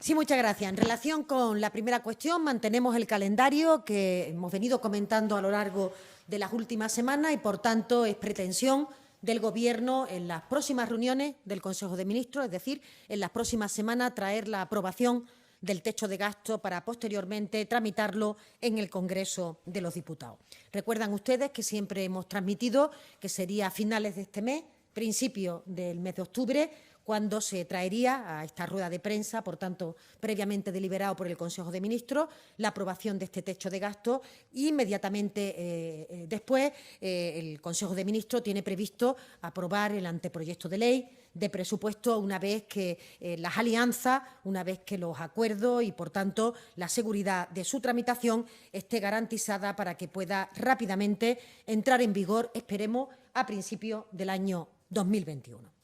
Sí, muchas gracias. En relación con la primera cuestión, mantenemos el calendario que hemos venido comentando a lo largo de las últimas semanas y, por tanto, es pretensión del Gobierno en las próximas reuniones del Consejo de Ministros, es decir, en las próximas semanas, traer la aprobación del techo de gasto para posteriormente tramitarlo en el Congreso de los Diputados. Recuerdan ustedes que siempre hemos transmitido que sería a finales de este mes, principio del mes de octubre, cuando se traería a esta rueda de prensa, por tanto, previamente deliberado por el Consejo de Ministros, la aprobación de este techo de gasto y inmediatamente después el Consejo de Ministros tiene previsto aprobar el anteproyecto de ley de presupuesto una vez que las alianzas, una vez que los acuerdos y, por tanto, la seguridad de su tramitación esté garantizada para que pueda rápidamente entrar en vigor, esperemos, a principios del año 2021.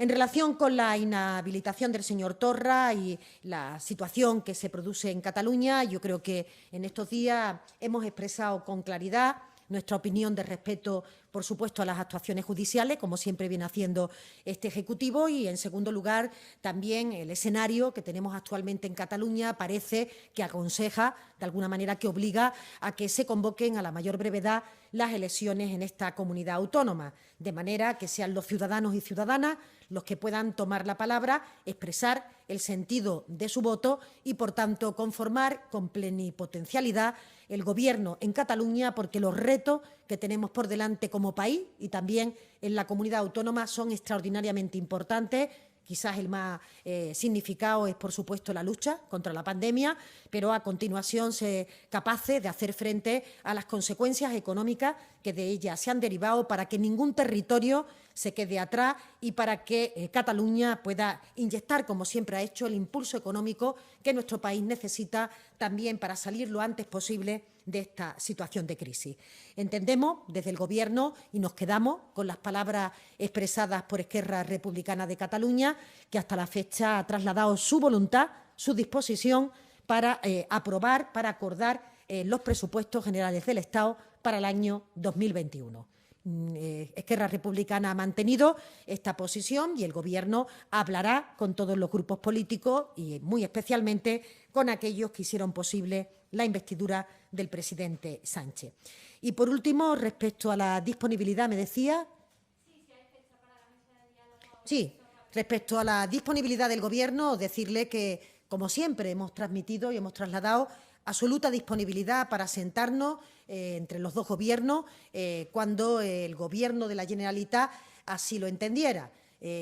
En relación con la inhabilitación del señor Torra y la situación que se produce en Cataluña, yo creo que en estos días hemos expresado con claridad nuestra opinión de respeto, por supuesto, a las actuaciones judiciales, como siempre viene haciendo este Ejecutivo, y, en segundo lugar, también el escenario que tenemos actualmente en Cataluña parece que aconseja, de alguna manera, que obliga a que se convoquen a la mayor brevedad las elecciones en esta comunidad autónoma, de manera que sean los ciudadanos y ciudadanas los que puedan tomar la palabra, expresar el sentido de su voto y, por tanto, conformar con plenipotencialidad el Gobierno en Cataluña, porque los retos que tenemos por delante como país y también en la comunidad autónoma son extraordinariamente importantes. Quizás el más significado es, por supuesto, la lucha contra la pandemia, pero a continuación ser capaces de hacer frente a las consecuencias económicas que de ella se han derivado para que ningún territorio se quede atrás y para que Cataluña pueda inyectar, como siempre ha hecho, el impulso económico que nuestro país necesita también para salir lo antes posible de esta situación de crisis. Entendemos desde el Gobierno, y nos quedamos con las palabras expresadas por Esquerra Republicana de Cataluña, que hasta la fecha ha trasladado su voluntad, su disposición para aprobar, para acordar los presupuestos generales del Estado para el año 2021. Esquerra Republicana ha mantenido esta posición y el Gobierno hablará con todos los grupos políticos y muy especialmente con aquellos que hicieron posible la investidura del presidente Sánchez. Y, por último, respecto a la disponibilidad, me decía. Sí, si hay fecha para la mesa de diálogo. Sí, respecto a la disponibilidad del Gobierno, decirle que, como siempre, hemos transmitido y hemos trasladado absoluta disponibilidad para sentarnos entre los dos gobiernos cuando el Gobierno de la Generalitat así lo entendiera.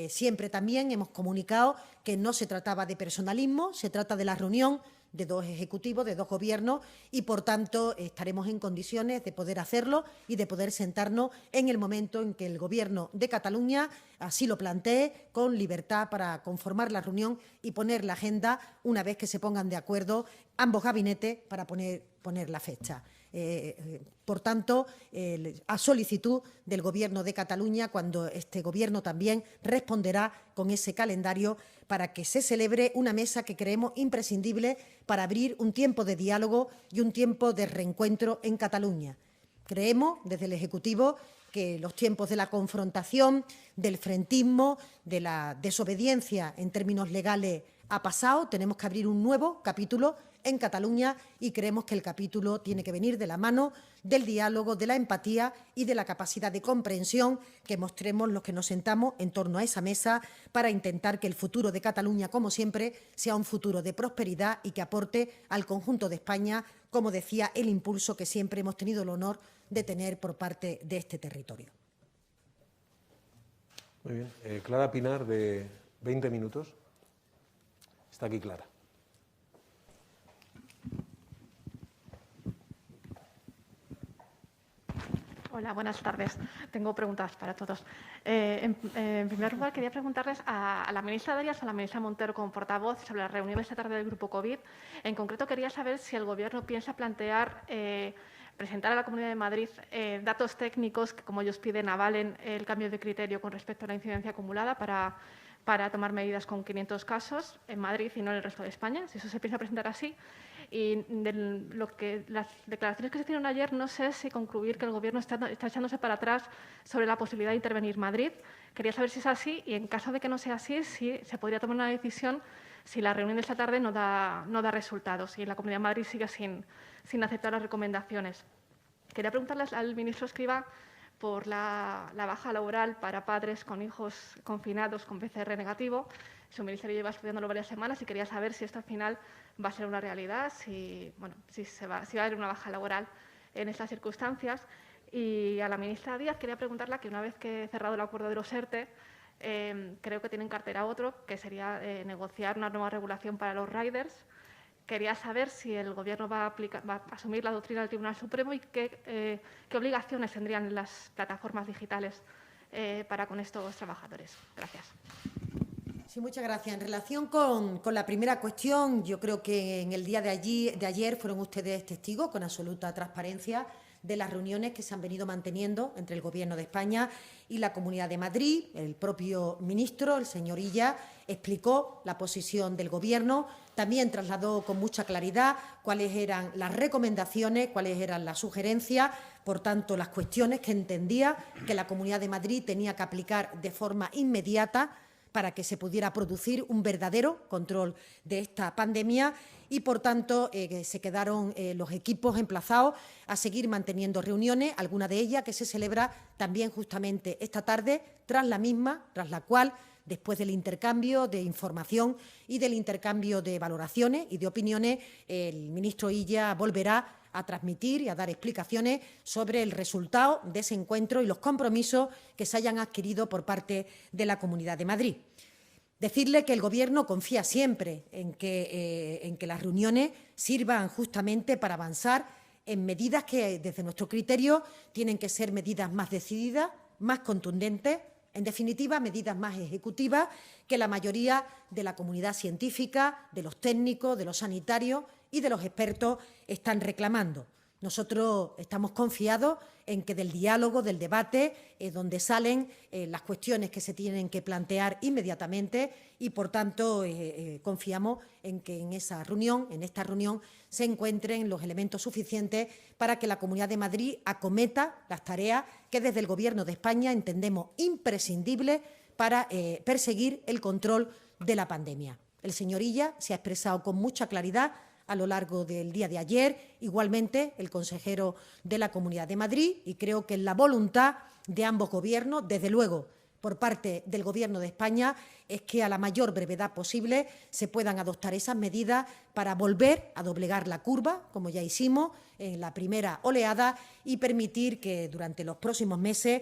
Siempre también hemos comunicado que no se trataba de personalismo, se trata de la reunión de dos ejecutivos, de dos gobiernos, y, por tanto, estaremos en condiciones de poder hacerlo y de poder sentarnos en el momento en que el Gobierno de Cataluña así lo plantee, con libertad para conformar la reunión y poner la agenda una vez que se pongan de acuerdo ambos gabinetes para poner la fecha. Por tanto, a solicitud del Gobierno de Cataluña, cuando este Gobierno también responderá con ese calendario para que se celebre una mesa que creemos imprescindible para abrir un tiempo de diálogo y un tiempo de reencuentro en Cataluña. Creemos, desde el Ejecutivo, que los tiempos de la confrontación, del frentismo, de la desobediencia en términos legales ha pasado. Tenemos que abrir un nuevo capítulo en Cataluña y creemos que el capítulo tiene que venir de la mano del diálogo, de la empatía y de la capacidad de comprensión que mostremos los que nos sentamos en torno a esa mesa para intentar que el futuro de Cataluña, como siempre, sea un futuro de prosperidad y que aporte al conjunto de España, como decía, el impulso que siempre hemos tenido el honor de tener por parte de este territorio. Muy bien. Clara Pinar, de 20 minutos. Está aquí Clara. Hola, buenas tardes. Tengo preguntas para todos. En primer lugar, quería preguntarles a la ministra Darias, a la ministra Montero como portavoz sobre la reunión de esta tarde del Grupo COVID. En concreto, quería saber si el Gobierno piensa plantear presentar a la Comunidad de Madrid datos técnicos que, como ellos piden, avalen el cambio de criterio con respecto a la incidencia acumulada para tomar medidas con 500 casos en Madrid y no en el resto de España, si eso se piensa presentar así. Y las declaraciones que se hicieron ayer, no sé si concluir que el Gobierno está echándose para atrás sobre la posibilidad de intervenir Madrid. Quería saber si es así y, en caso de que no sea así, si se podría tomar una decisión si la reunión de esta tarde no da resultados y la Comunidad de Madrid sigue sin aceptar las recomendaciones. Quería preguntarles al ministro Escrivá por la baja laboral para padres con hijos confinados con PCR negativo. Su ministerio lleva estudiándolo varias semanas y quería saber si esto al final va a ser una realidad, si va a haber una baja laboral en estas circunstancias. Y a la ministra Díaz quería preguntarle que, una vez que he cerrado el acuerdo de los ERTE, creo que tiene en cartera otro, que sería negociar una nueva regulación para los riders. Quería saber si el Gobierno va a asumir la doctrina del Tribunal Supremo y qué obligaciones tendrían las plataformas digitales para con estos trabajadores. Gracias. Sí, muchas gracias. En relación con la primera cuestión, yo creo que en el día de ayer fueron ustedes testigos con absoluta transparencia de las reuniones que se han venido manteniendo entre el Gobierno de España y la Comunidad de Madrid. El propio ministro, el señor Illa, explicó la posición del Gobierno, también trasladó con mucha claridad cuáles eran las recomendaciones, cuáles eran las sugerencias, por tanto, las cuestiones que entendía que la Comunidad de Madrid tenía que aplicar de forma inmediata para que se pudiera producir un verdadero control de esta pandemia y, por tanto, se quedaron los equipos emplazados a seguir manteniendo reuniones, alguna de ellas que se celebra también justamente esta tarde, tras la cual, después del intercambio de información y del intercambio de valoraciones y de opiniones, el ministro Illa volverá a transmitir y a dar explicaciones sobre el resultado de ese encuentro y los compromisos que se hayan adquirido por parte de la Comunidad de Madrid. Decirle que el Gobierno confía siempre en que las reuniones sirvan justamente para avanzar en medidas que, desde nuestro criterio, tienen que ser medidas más decididas, más contundentes, en definitiva, medidas más ejecutivas que la mayoría de la comunidad científica, de los técnicos, de los sanitarios y de los expertos están reclamando. Nosotros estamos confiados en que del diálogo, del debate, es donde salen las cuestiones que se tienen que plantear inmediatamente y, por tanto, confiamos en que en esta reunión, se encuentren los elementos suficientes para que la Comunidad de Madrid acometa las tareas que desde el Gobierno de España entendemos imprescindibles para perseguir el control de la pandemia. El señor Illa se ha expresado con mucha claridad a lo largo del día de ayer, igualmente el consejero de la Comunidad de Madrid, y creo que la voluntad de ambos gobiernos, desde luego por parte del Gobierno de España, es que a la mayor brevedad posible se puedan adoptar esas medidas para volver a doblegar la curva, como ya hicimos en la primera oleada, y permitir que durante los próximos meses,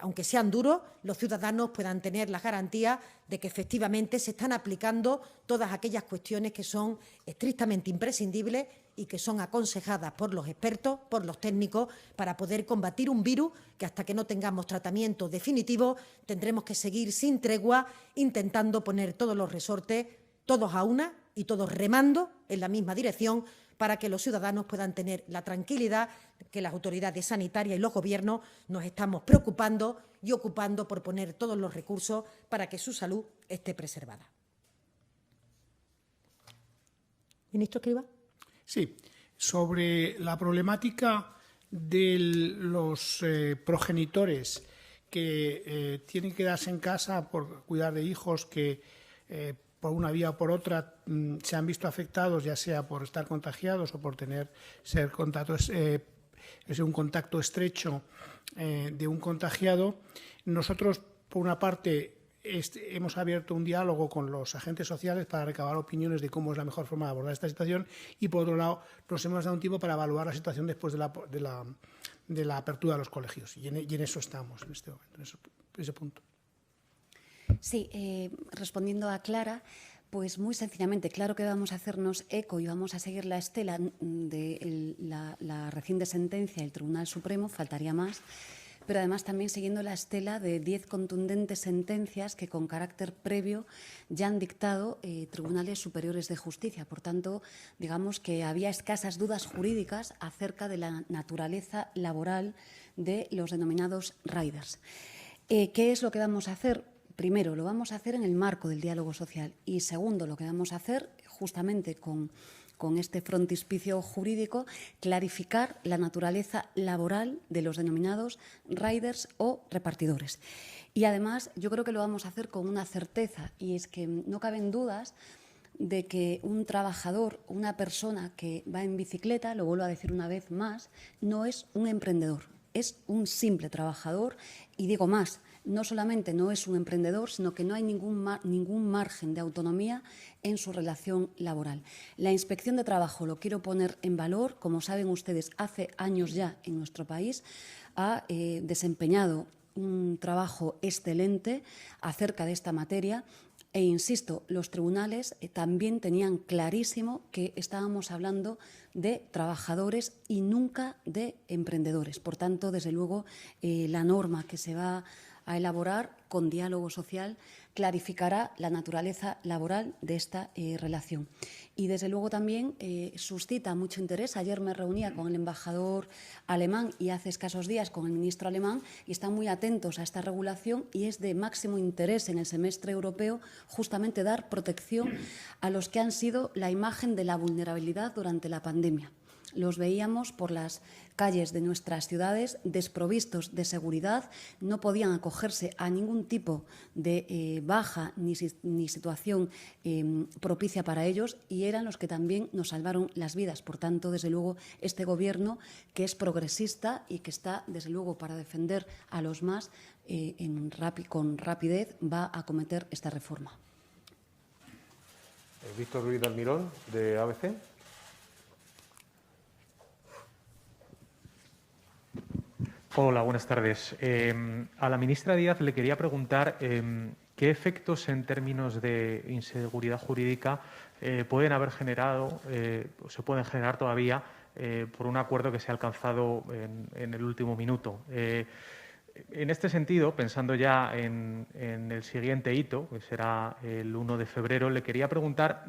aunque sean duros, los ciudadanos puedan tener la garantía de que efectivamente se están aplicando todas aquellas cuestiones que son estrictamente imprescindibles y que son aconsejadas por los expertos, por los técnicos, para poder combatir un virus que, hasta que no tengamos tratamiento definitivo, tendremos que seguir sin tregua intentando poner todos los resortes, todos a una y todos remando en la misma dirección, para que los ciudadanos puedan tener la tranquilidad que las autoridades sanitarias y los gobiernos nos estamos preocupando y ocupando por poner todos los recursos para que su salud esté preservada. Ministro Escrivá. Sí, sobre la problemática de los progenitores que tienen que quedarse en casa por cuidar de hijos que por una vía o por otra se han visto afectados, ya sea por estar contagiados o por ser un contacto estrecho de un contagiado. Nosotros, por una parte, hemos abierto un diálogo con los agentes sociales para recabar opiniones de cómo es la mejor forma de abordar esta situación y, por otro lado, nos hemos dado un tiempo para evaluar la situación después de la apertura de los colegios. Y en eso estamos en este momento, en ese punto. Sí, respondiendo a Clara, pues muy sencillamente, claro que vamos a hacernos eco y vamos a seguir la estela de la reciente sentencia del Tribunal Supremo, faltaría más, pero además también siguiendo la estela de 10 contundentes sentencias que con carácter previo ya han dictado tribunales superiores de justicia. Por tanto, digamos que había escasas dudas jurídicas acerca de la naturaleza laboral de los denominados riders. ¿Qué es lo que vamos a hacer? Primero, lo vamos a hacer en el marco del diálogo social y segundo, lo que vamos a hacer justamente con este frontispicio jurídico, clarificar la naturaleza laboral de los denominados riders o repartidores. Y además, yo creo que lo vamos a hacer con una certeza y es que no caben dudas de que un trabajador, una persona que va en bicicleta, lo vuelvo a decir una vez más, no es un emprendedor, es un simple trabajador y digo más, no solamente no es un emprendedor, sino que no hay ningún margen de autonomía en su relación laboral. La Inspección de Trabajo, lo quiero poner en valor, como saben ustedes, hace años ya en nuestro país ha desempeñado un trabajo excelente acerca de esta materia e, insisto, los tribunales también tenían clarísimo que estábamos hablando de trabajadores y nunca de emprendedores. Por tanto, desde luego, la norma que se va a elaborar con diálogo social clarificará la naturaleza laboral de esta relación. Y, desde luego, también suscita mucho interés. Ayer me reunía con el embajador alemán y hace escasos días con el ministro alemán y están muy atentos a esta regulación y es de máximo interés en el semestre europeo justamente dar protección a los que han sido la imagen de la vulnerabilidad durante la pandemia. Los veíamos por las calles de nuestras ciudades desprovistos de seguridad, no podían acogerse a ningún tipo de baja ni situación propicia para ellos y eran los que también nos salvaron las vidas. Por tanto, desde luego, este Gobierno, que es progresista y que está, desde luego, para defender a los más, con rapidez va a acometer esta reforma. Víctor Ruiz Almirón, de ABC. Hola, buenas tardes. A la ministra Díaz le quería preguntar qué efectos en términos de inseguridad jurídica pueden haber generado, o se pueden generar todavía por un acuerdo que se ha alcanzado en el último minuto. En este sentido, pensando ya en el siguiente hito, que será el 1 de febrero, le quería preguntar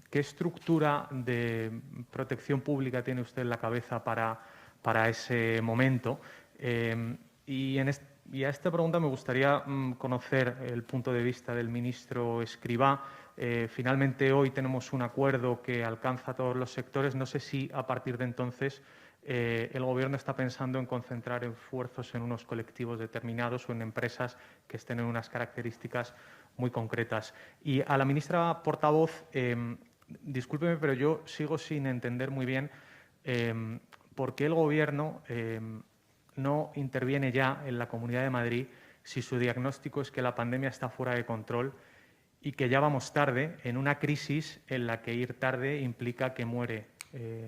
qué estructura de protección pública tiene usted en la cabeza para ese momento. Y a esta pregunta me gustaría conocer el punto de vista del ministro Escrivá. Finalmente, hoy tenemos un acuerdo que alcanza a todos los sectores. No sé si a partir de entonces el Gobierno está pensando en concentrar esfuerzos en unos colectivos determinados o en empresas que estén en unas características muy concretas. Y a la ministra portavoz, discúlpeme, pero yo sigo sin entender muy bien por qué el Gobierno no interviene ya en la Comunidad de Madrid si su diagnóstico es que la pandemia está fuera de control y que ya vamos tarde en una crisis en la que ir tarde implica que muere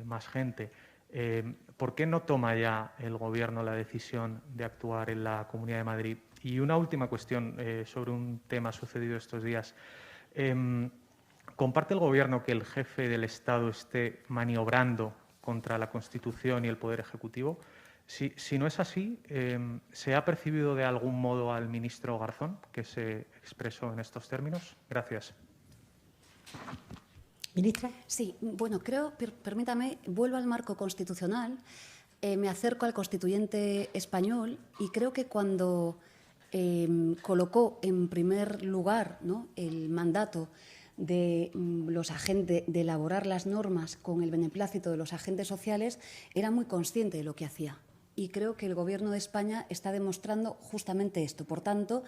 más gente. ¿Por qué no toma ya el Gobierno la decisión de actuar en la Comunidad de Madrid? Y una última cuestión sobre un tema sucedido estos días. ¿Comparte el Gobierno que el jefe del Estado esté maniobrando contra la Constitución y el Poder Ejecutivo? Si no es así, ¿se ha percibido de algún modo al ministro Garzón, que se expresó en estos términos? Gracias. Ministra. Sí, bueno, permítame, vuelvo al marco constitucional, me acerco al constituyente español y creo que cuando colocó en primer lugar, ¿no?, el mandato de los agentes, de elaborar las normas con el beneplácito de los agentes sociales, era muy consciente de lo que hacía. Y creo que el Gobierno de España está demostrando justamente esto. Por tanto,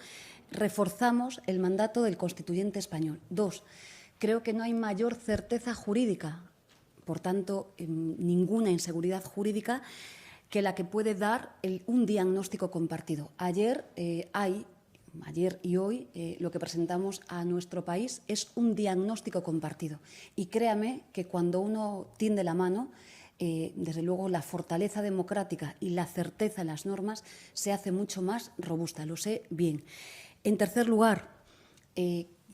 reforzamos el mandato del constituyente español. 2, creo que no hay mayor certeza jurídica, por tanto, ninguna inseguridad jurídica, que la que puede dar un diagnóstico compartido. Ayer y hoy lo que presentamos a nuestro país es un diagnóstico compartido. Y créame que cuando uno tiende la mano, desde luego la fortaleza democrática y la certeza en las normas se hace mucho más robusta, lo sé bien. En tercer lugar,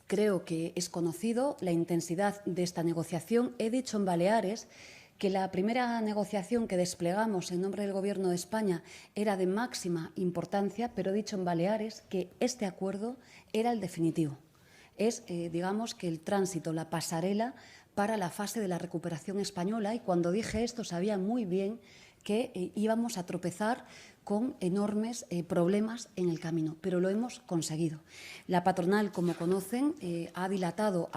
creo que es conocido la intensidad de esta negociación. He dicho en Baleares que la primera negociación que desplegamos en nombre del Gobierno de España era de máxima importancia, pero he dicho en Baleares que este acuerdo era el definitivo. Es, digamos, que el tránsito, la pasarela para la fase de la recuperación española, y cuando dije esto sabía muy bien que íbamos a tropezar con enormes problemas en el camino, pero lo hemos conseguido. La patronal, como conocen, ha necesitado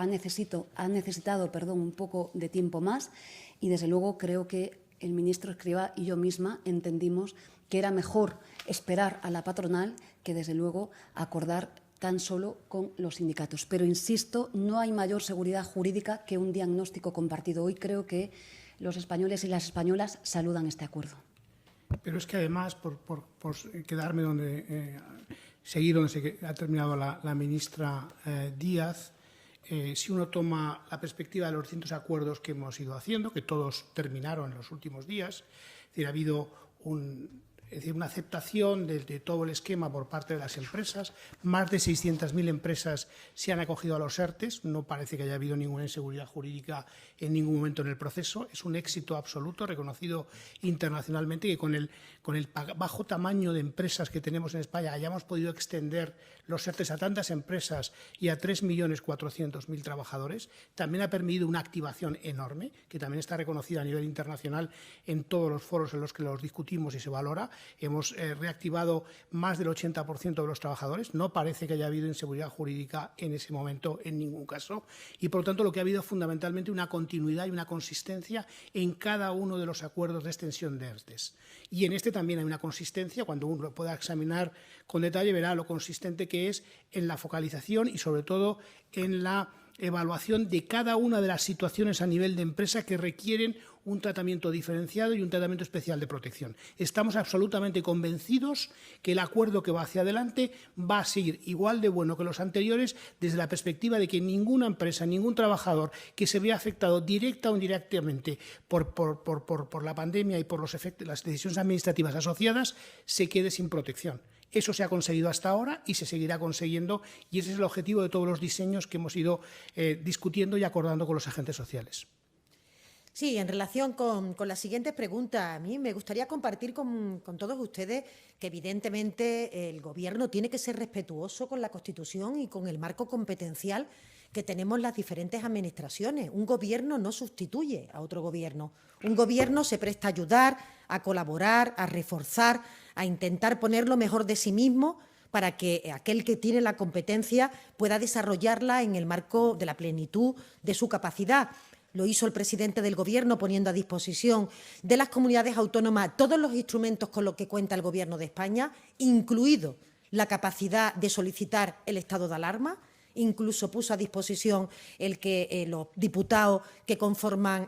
un poco de tiempo más, y desde luego creo que el ministro Escrivá y yo misma entendimos que era mejor esperar a la patronal que desde luego acordar tan solo con los sindicatos. Pero insisto, no hay mayor seguridad jurídica que un diagnóstico compartido. Hoy creo que los españoles y las españolas saludan este acuerdo. Pero es que además, por quedarme seguir donde se ha terminado la ministra Díaz, si uno toma la perspectiva de los distintos acuerdos que hemos ido haciendo, que todos terminaron en los últimos días, es decir, ha habido una aceptación de todo el esquema por parte de las empresas. Más de 600.000 empresas se han acogido a los ERTEs. No parece que haya habido ninguna inseguridad jurídica en ningún momento en el proceso. Es un éxito absoluto, reconocido internacionalmente, que con el bajo tamaño de empresas que tenemos en España hayamos podido extender los ERTEs a tantas empresas y a 3.400.000 trabajadores. También ha permitido una activación enorme, que también está reconocida a nivel internacional en todos los foros en los que los discutimos y se valora. Hemos reactivado más del 80% de los trabajadores. No parece que haya habido inseguridad jurídica en ese momento en ningún caso. Y, por lo tanto, lo que ha habido es fundamentalmente una continuidad y una consistencia en cada uno de los acuerdos de extensión de ERTEs. Y en este también hay una consistencia. Cuando uno lo pueda examinar con detalle, verá lo consistente que es en la focalización y, sobre todo, en la evaluación de cada una de las situaciones a nivel de empresa que requieren un tratamiento diferenciado y un tratamiento especial de protección. Estamos absolutamente convencidos que el acuerdo que va hacia adelante va a seguir igual de bueno que los anteriores, desde la perspectiva de que ninguna empresa, ningún trabajador que se vea afectado directa o indirectamente por la pandemia y por los efectos, las decisiones administrativas asociadas, se quede sin protección. Eso se ha conseguido hasta ahora y se seguirá consiguiendo, y ese es el objetivo de todos los diseños que hemos ido discutiendo y acordando con los agentes sociales. Sí, en relación con la siguiente pregunta, a mí me gustaría compartir con todos ustedes que evidentemente el Gobierno tiene que ser respetuoso con la Constitución y con el marco competencial que tenemos las diferentes administraciones. Un Gobierno no sustituye a otro Gobierno. Un Gobierno se presta a ayudar, a colaborar, a reforzar, a intentar poner lo mejor de sí mismo para que aquel que tiene la competencia pueda desarrollarla en el marco de la plenitud de su capacidad. Lo hizo el presidente del Gobierno poniendo a disposición de las comunidades autónomas todos los instrumentos con los que cuenta el Gobierno de España, incluido la capacidad de solicitar el estado de alarma. Incluso puso a disposición el que los diputados que conforman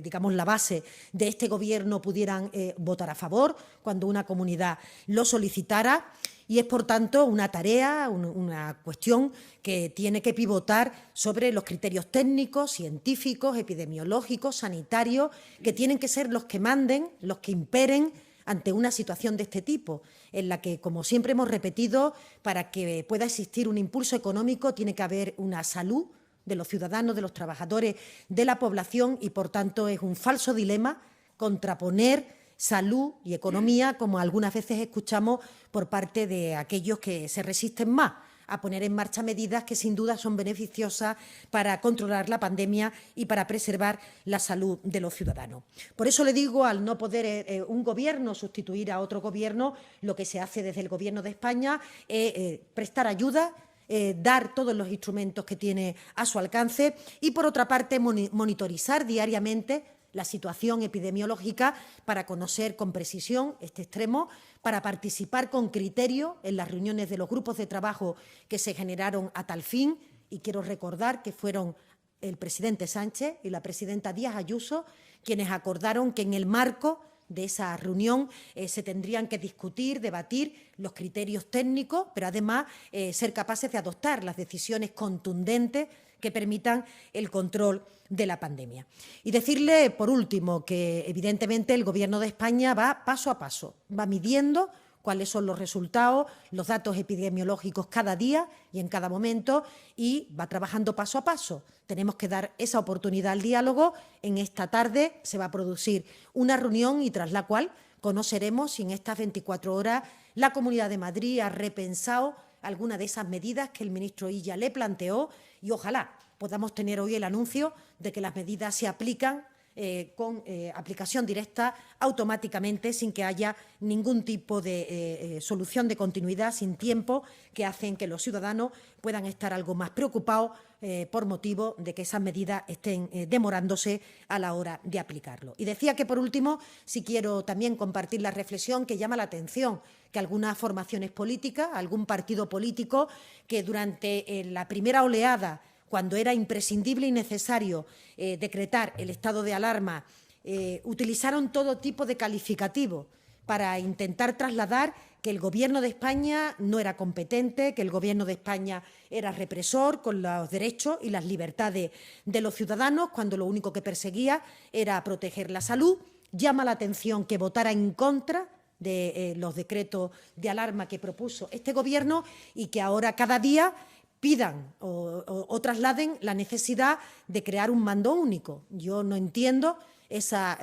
digamos, la base de este Gobierno pudieran votar a favor cuando una comunidad lo solicitara. Y es, por tanto, una tarea, una cuestión que tiene que pivotar sobre los criterios técnicos, científicos, epidemiológicos, sanitarios, que tienen que ser los que manden, los que imperen ante una situación de este tipo, en la que, como siempre hemos repetido, para que pueda existir un impulso económico tiene que haber una salud de los ciudadanos, de los trabajadores, de la población, y, por tanto, es un falso dilema contraponer salud y economía, como algunas veces escuchamos por parte de aquellos que se resisten más a poner en marcha medidas que sin duda son beneficiosas para controlar la pandemia y para preservar la salud de los ciudadanos. Por eso le digo, al no poder un gobierno sustituir a otro gobierno, lo que se hace desde el Gobierno de España es prestar ayuda, dar todos los instrumentos que tiene a su alcance y, por otra parte, monitorizar diariamente la situación epidemiológica para conocer con precisión este extremo, para participar con criterio en las reuniones de los grupos de trabajo que se generaron a tal fin. Y quiero recordar que fueron el presidente Sánchez y la presidenta Díaz Ayuso quienes acordaron que en el marco de esa reunión se tendrían que discutir, debatir los criterios técnicos, pero además ser capaces de adoptar las decisiones contundentes que permitan el control de la pandemia. Y decirle, por último, que evidentemente el Gobierno de España va paso a paso, va midiendo cuáles son los resultados, los datos epidemiológicos cada día y en cada momento, y va trabajando paso a paso. Tenemos que dar esa oportunidad al diálogo. En esta tarde se va a producir una reunión y tras la cual conoceremos si en estas 24 horas la Comunidad de Madrid ha repensado alguna de esas medidas que el ministro Illa le planteó y ojalá podamos tener hoy el anuncio de que las medidas se aplican con aplicación directa automáticamente sin que haya ningún tipo de solución de continuidad, sin tiempo, que hacen que los ciudadanos puedan estar algo más preocupados por motivo de que esas medidas estén demorándose a la hora de aplicarlo. Y decía que, por último, sí quiero también compartir la reflexión que llama la atención que algunas formaciones políticas, algún partido político que durante la primera oleada, cuando era imprescindible y necesario decretar el estado de alarma, utilizaron todo tipo de calificativos para intentar trasladar que el Gobierno de España no era competente, que el Gobierno de España era represor con los derechos y las libertades de los ciudadanos, cuando lo único que perseguía era proteger la salud. Llama la atención que votara en contra de los decretos de alarma que propuso este Gobierno y que ahora cada día pidan o trasladen la necesidad de crear un mando único. Yo no entiendo esas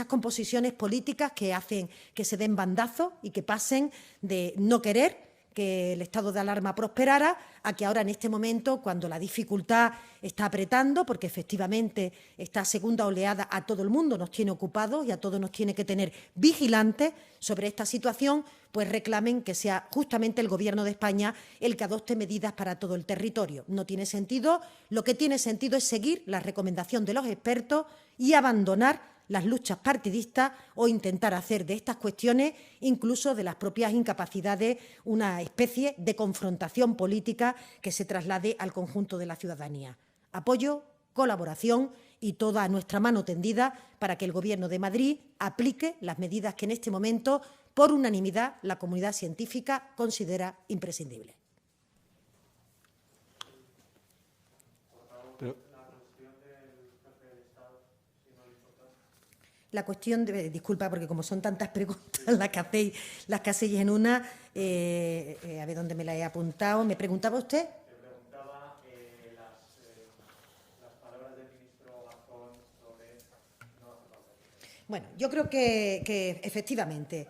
composiciones políticas que hacen que se den bandazos y que pasen de no querer que el estado de alarma prosperara a que ahora, en este momento, cuando la dificultad está apretando, porque efectivamente esta segunda oleada a todo el mundo nos tiene ocupados y a todos nos tiene que tener vigilantes sobre esta situación, pues reclamen que sea justamente el Gobierno de España el que adopte medidas para todo el territorio. No tiene sentido. Lo que tiene sentido es seguir la recomendación de los expertos y abandonar las luchas partidistas o intentar hacer de estas cuestiones, incluso de las propias incapacidades, una especie de confrontación política que se traslade al conjunto de la ciudadanía. Apoyo, colaboración y toda nuestra mano tendida para que el Gobierno de Madrid aplique las medidas que en este momento, por unanimidad, la comunidad científica considera imprescindibles. La cuestión de, disculpa, porque como son tantas preguntas las que hacéis en una, a ver dónde me la he apuntado. ¿Me preguntaba usted? Me preguntaba las palabras del ministro Garzón sobre no hace falta. Bueno, yo creo que efectivamente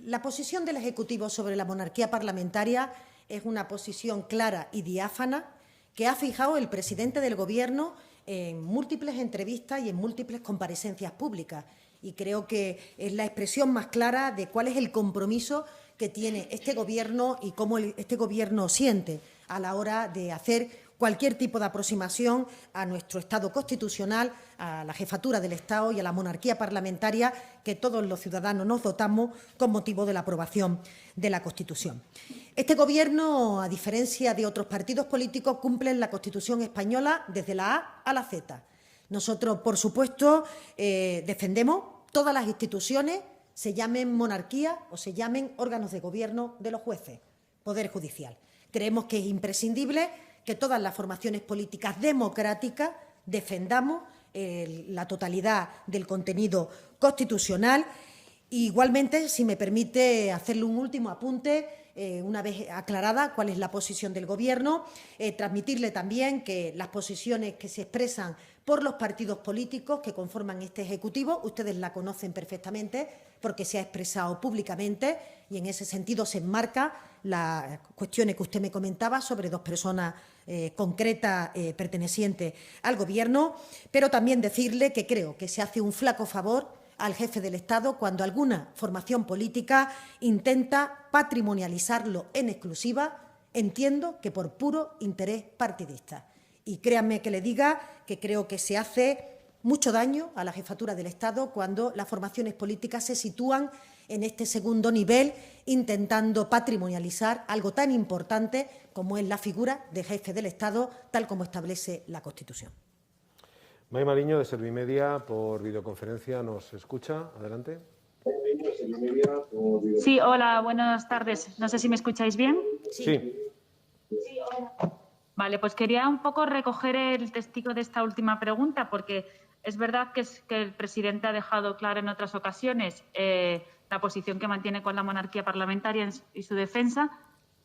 la posición del Ejecutivo sobre la monarquía parlamentaria es una posición clara y diáfana que ha fijado el presidente del Gobierno en múltiples entrevistas y en múltiples comparecencias públicas. Y creo que es la expresión más clara de cuál es el compromiso que tiene este Gobierno y cómo este Gobierno siente a la hora de hacer cualquier tipo de aproximación a nuestro Estado constitucional, a la jefatura del Estado y a la monarquía parlamentaria que todos los ciudadanos nos dotamos con motivo de la aprobación de la Constitución. Este Gobierno, a diferencia de otros partidos políticos, cumple la Constitución española desde la A a la Z. Nosotros, por supuesto, defendemos todas las instituciones, se llamen monarquía o se llamen órganos de gobierno de los jueces, Poder Judicial. Creemos que es imprescindible que todas las formaciones políticas democráticas defendamos la totalidad del contenido constitucional. Igualmente, si me permite hacerle un último apunte, una vez aclarada cuál es la posición del Gobierno, transmitirle también que las posiciones que se expresan por los partidos políticos que conforman este Ejecutivo, ustedes la conocen perfectamente porque se ha expresado públicamente y en ese sentido se enmarca las cuestiones que usted me comentaba sobre 2 personas concretas pertenecientes al Gobierno, pero también decirle que creo que se hace un flaco favor al jefe del Estado cuando alguna formación política intenta patrimonializarlo en exclusiva, entiendo que por puro interés partidista. Y créanme que le diga que creo que se hace mucho daño a la jefatura del Estado cuando las formaciones políticas se sitúan en este segundo nivel intentando patrimonializar algo tan importante como es la figura de jefe del Estado, tal como establece la Constitución. May Mariño, de Servimedia, por videoconferencia, nos escucha. Adelante. Sí, hola, buenas tardes. No sé si me escucháis bien. Sí. Vale, pues quería un poco recoger el testigo de esta última pregunta, porque es verdad que el presidente ha dejado claro en otras ocasiones la posición que mantiene con la monarquía parlamentaria y su defensa,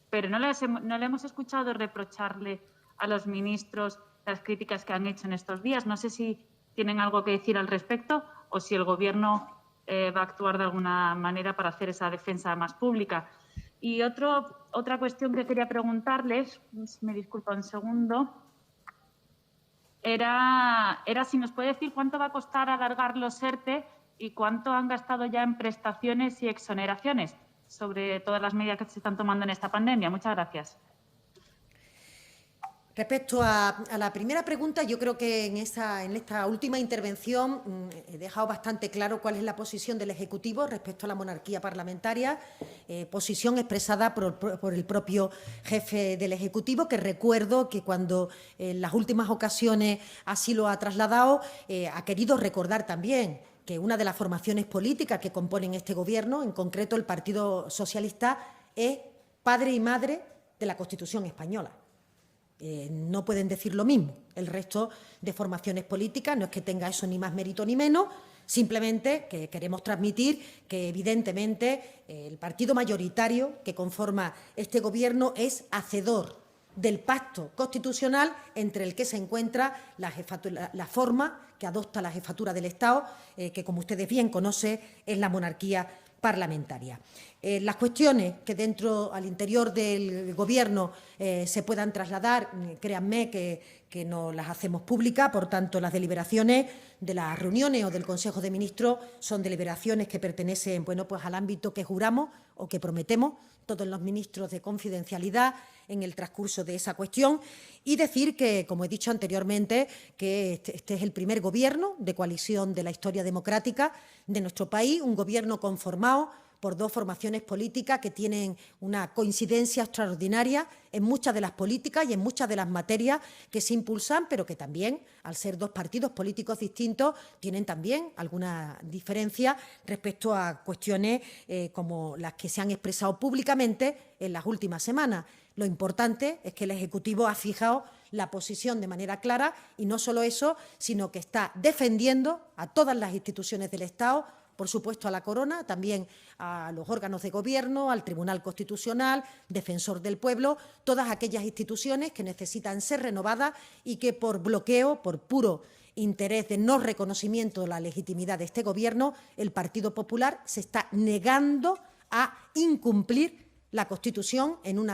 pero no le hemos escuchado reprocharle a los ministros las críticas que han hecho en estos días. No sé si tienen algo que decir al respecto o si el Gobierno va a actuar de alguna manera para hacer esa defensa más pública. Y otra cuestión que quería preguntarles, si me disculpa un segundo, era si nos puede decir cuánto va a costar alargar los ERTE y cuánto han gastado ya en prestaciones y exoneraciones sobre todas las medidas que se están tomando en esta pandemia. Muchas gracias. Respecto a la primera pregunta, yo creo que en esta última intervención he dejado bastante claro cuál es la posición del Ejecutivo respecto a la monarquía parlamentaria, posición expresada por el propio jefe del Ejecutivo, que recuerdo que cuando en las últimas ocasiones así lo ha trasladado, ha querido recordar también que una de las formaciones políticas que componen este Gobierno, en concreto el Partido Socialista, es padre y madre de la Constitución española. No pueden decir lo mismo el resto de formaciones políticas, no es que tenga eso ni más mérito ni menos, simplemente que queremos transmitir que evidentemente el partido mayoritario que conforma este Gobierno es hacedor del pacto constitucional entre el que se encuentra la forma que adopta la jefatura del Estado, que como ustedes bien conocen es la monarquía parlamentaria. Las cuestiones que al interior del Gobierno se puedan trasladar, créanme que no las hacemos públicas, por tanto, las deliberaciones de las reuniones o del Consejo de Ministros son deliberaciones que pertenecen pues al ámbito que juramos o que prometemos todos los ministros de confidencialidad en el transcurso de esa cuestión, y decir que, como he dicho anteriormente, que este es el primer Gobierno de coalición de la historia democrática de nuestro país, un Gobierno conformado por 2 formaciones políticas que tienen una coincidencia extraordinaria en muchas de las políticas y en muchas de las materias que se impulsan, pero que también, al ser 2 partidos políticos distintos, tienen también alguna diferencia respecto a cuestiones como las que se han expresado públicamente en las últimas semanas. Lo importante es que el Ejecutivo ha fijado la posición de manera clara y no solo eso, sino que está defendiendo a todas las instituciones del Estado, por supuesto a la Corona, también a los órganos de Gobierno, al Tribunal Constitucional, Defensor del Pueblo, todas aquellas instituciones que necesitan ser renovadas y que por bloqueo, por puro interés de no reconocimiento de la legitimidad de este Gobierno, el Partido Popular se está negando a incumplir la Constitución en una